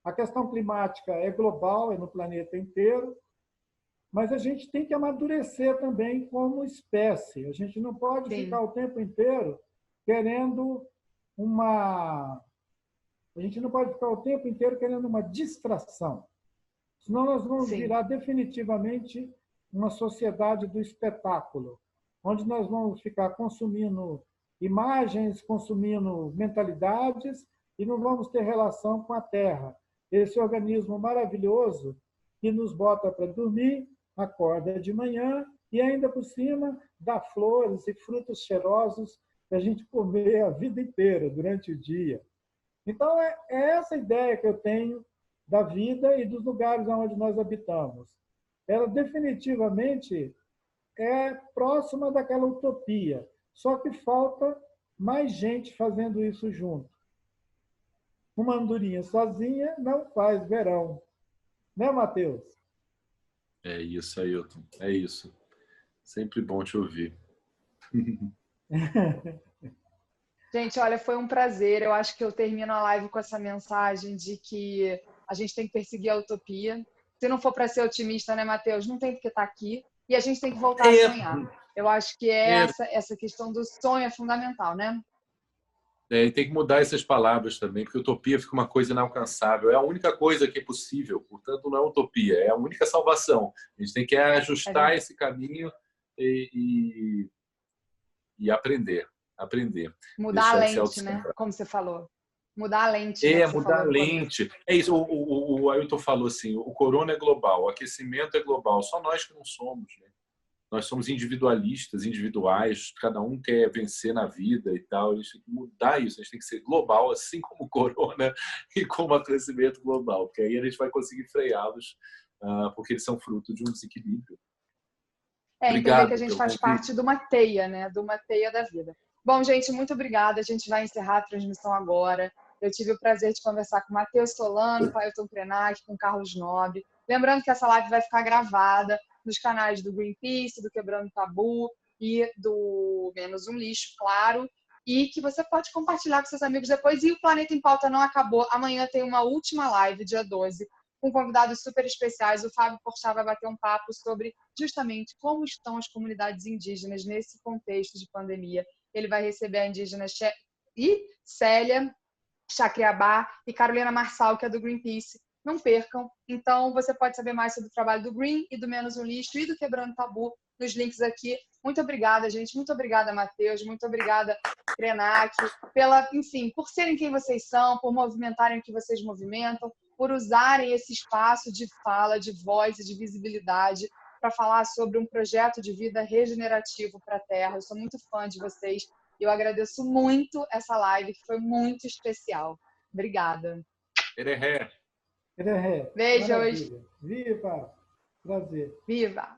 A questão climática é global, é no planeta inteiro. Mas a gente tem que amadurecer também como espécie. A gente não pode ficar o tempo inteiro querendo uma distração. Senão nós vamos virar definitivamente uma sociedade do espetáculo, onde nós vamos ficar consumindo imagens, consumindo mentalidades e não vamos ter relação com a Terra. Esse organismo maravilhoso que nos bota para dormir, acorda de manhã e ainda por cima dá flores e frutos cheirosos para a gente comer a vida inteira, durante o dia. Então, é essa ideia que eu tenho da vida e dos lugares onde nós habitamos. Ela definitivamente é próxima daquela utopia, só que falta mais gente fazendo isso junto. Uma andorinha sozinha não faz verão. Né, Matheus? É isso, Ailton. É isso. Sempre bom te ouvir. Gente, olha, foi um prazer. Eu acho que eu termino a live com essa mensagem de que a gente tem que perseguir a utopia. Se não for para ser otimista, né, Matheus? Não tem porque estar aqui. E a gente tem que voltar a sonhar. Eu acho que essa questão do sonho é fundamental, né? E tem que mudar essas palavras também, porque utopia fica uma coisa inalcançável. É a única coisa que é possível, portanto, não é utopia, é a única salvação. A gente tem que ajustar esse caminho e aprender. Mudar a lente, né? Como você falou. Mudar a lente. Mudar a lente. É isso. O Ailton falou assim, o corona é global, o aquecimento é global, só nós que não somos, né? Nós somos individualistas, individuais, cada um quer vencer na vida e tal. A gente tem que mudar isso, a gente tem que ser global, assim como o corona e como o aquecimento global, porque aí a gente vai conseguir freá-los, porque eles são fruto de um desequilíbrio. Entender que a gente faz parte de uma teia, né? De uma teia da vida. Bom, gente, muito obrigada. A gente vai encerrar a transmissão agora. Eu tive o prazer de conversar com o Matheus Solano, com o Ailton Krenak, com o Carlos Nobre. Lembrando que essa live vai ficar gravada nos canais do Greenpeace, do Quebrando Tabu e do Menos um Lixo, claro. E que você pode compartilhar com seus amigos depois. E o Planeta em Pauta não acabou. Amanhã tem uma última live, dia 12, com convidados super especiais. O Fábio Porchat vai bater um papo sobre justamente como estão as comunidades indígenas nesse contexto de pandemia. Ele vai receber a indígena Célia Chacriabá e Carolina Marçal, que é do Greenpeace. Não percam. Então, você pode saber mais sobre o trabalho do Green e do Menos um Lixo e do Quebrando Tabu nos links aqui. Muito obrigada, gente. Muito obrigada, Matheus. Muito obrigada, Krenak, por serem quem vocês são, por movimentarem o que vocês movimentam, por usarem esse espaço de fala, de voz e de visibilidade para falar sobre um projeto de vida regenerativo para a Terra. Eu sou muito fã de vocês e eu agradeço muito essa live, que foi muito especial. Obrigada. Ereré. Beijos. Viva! Prazer. Viva!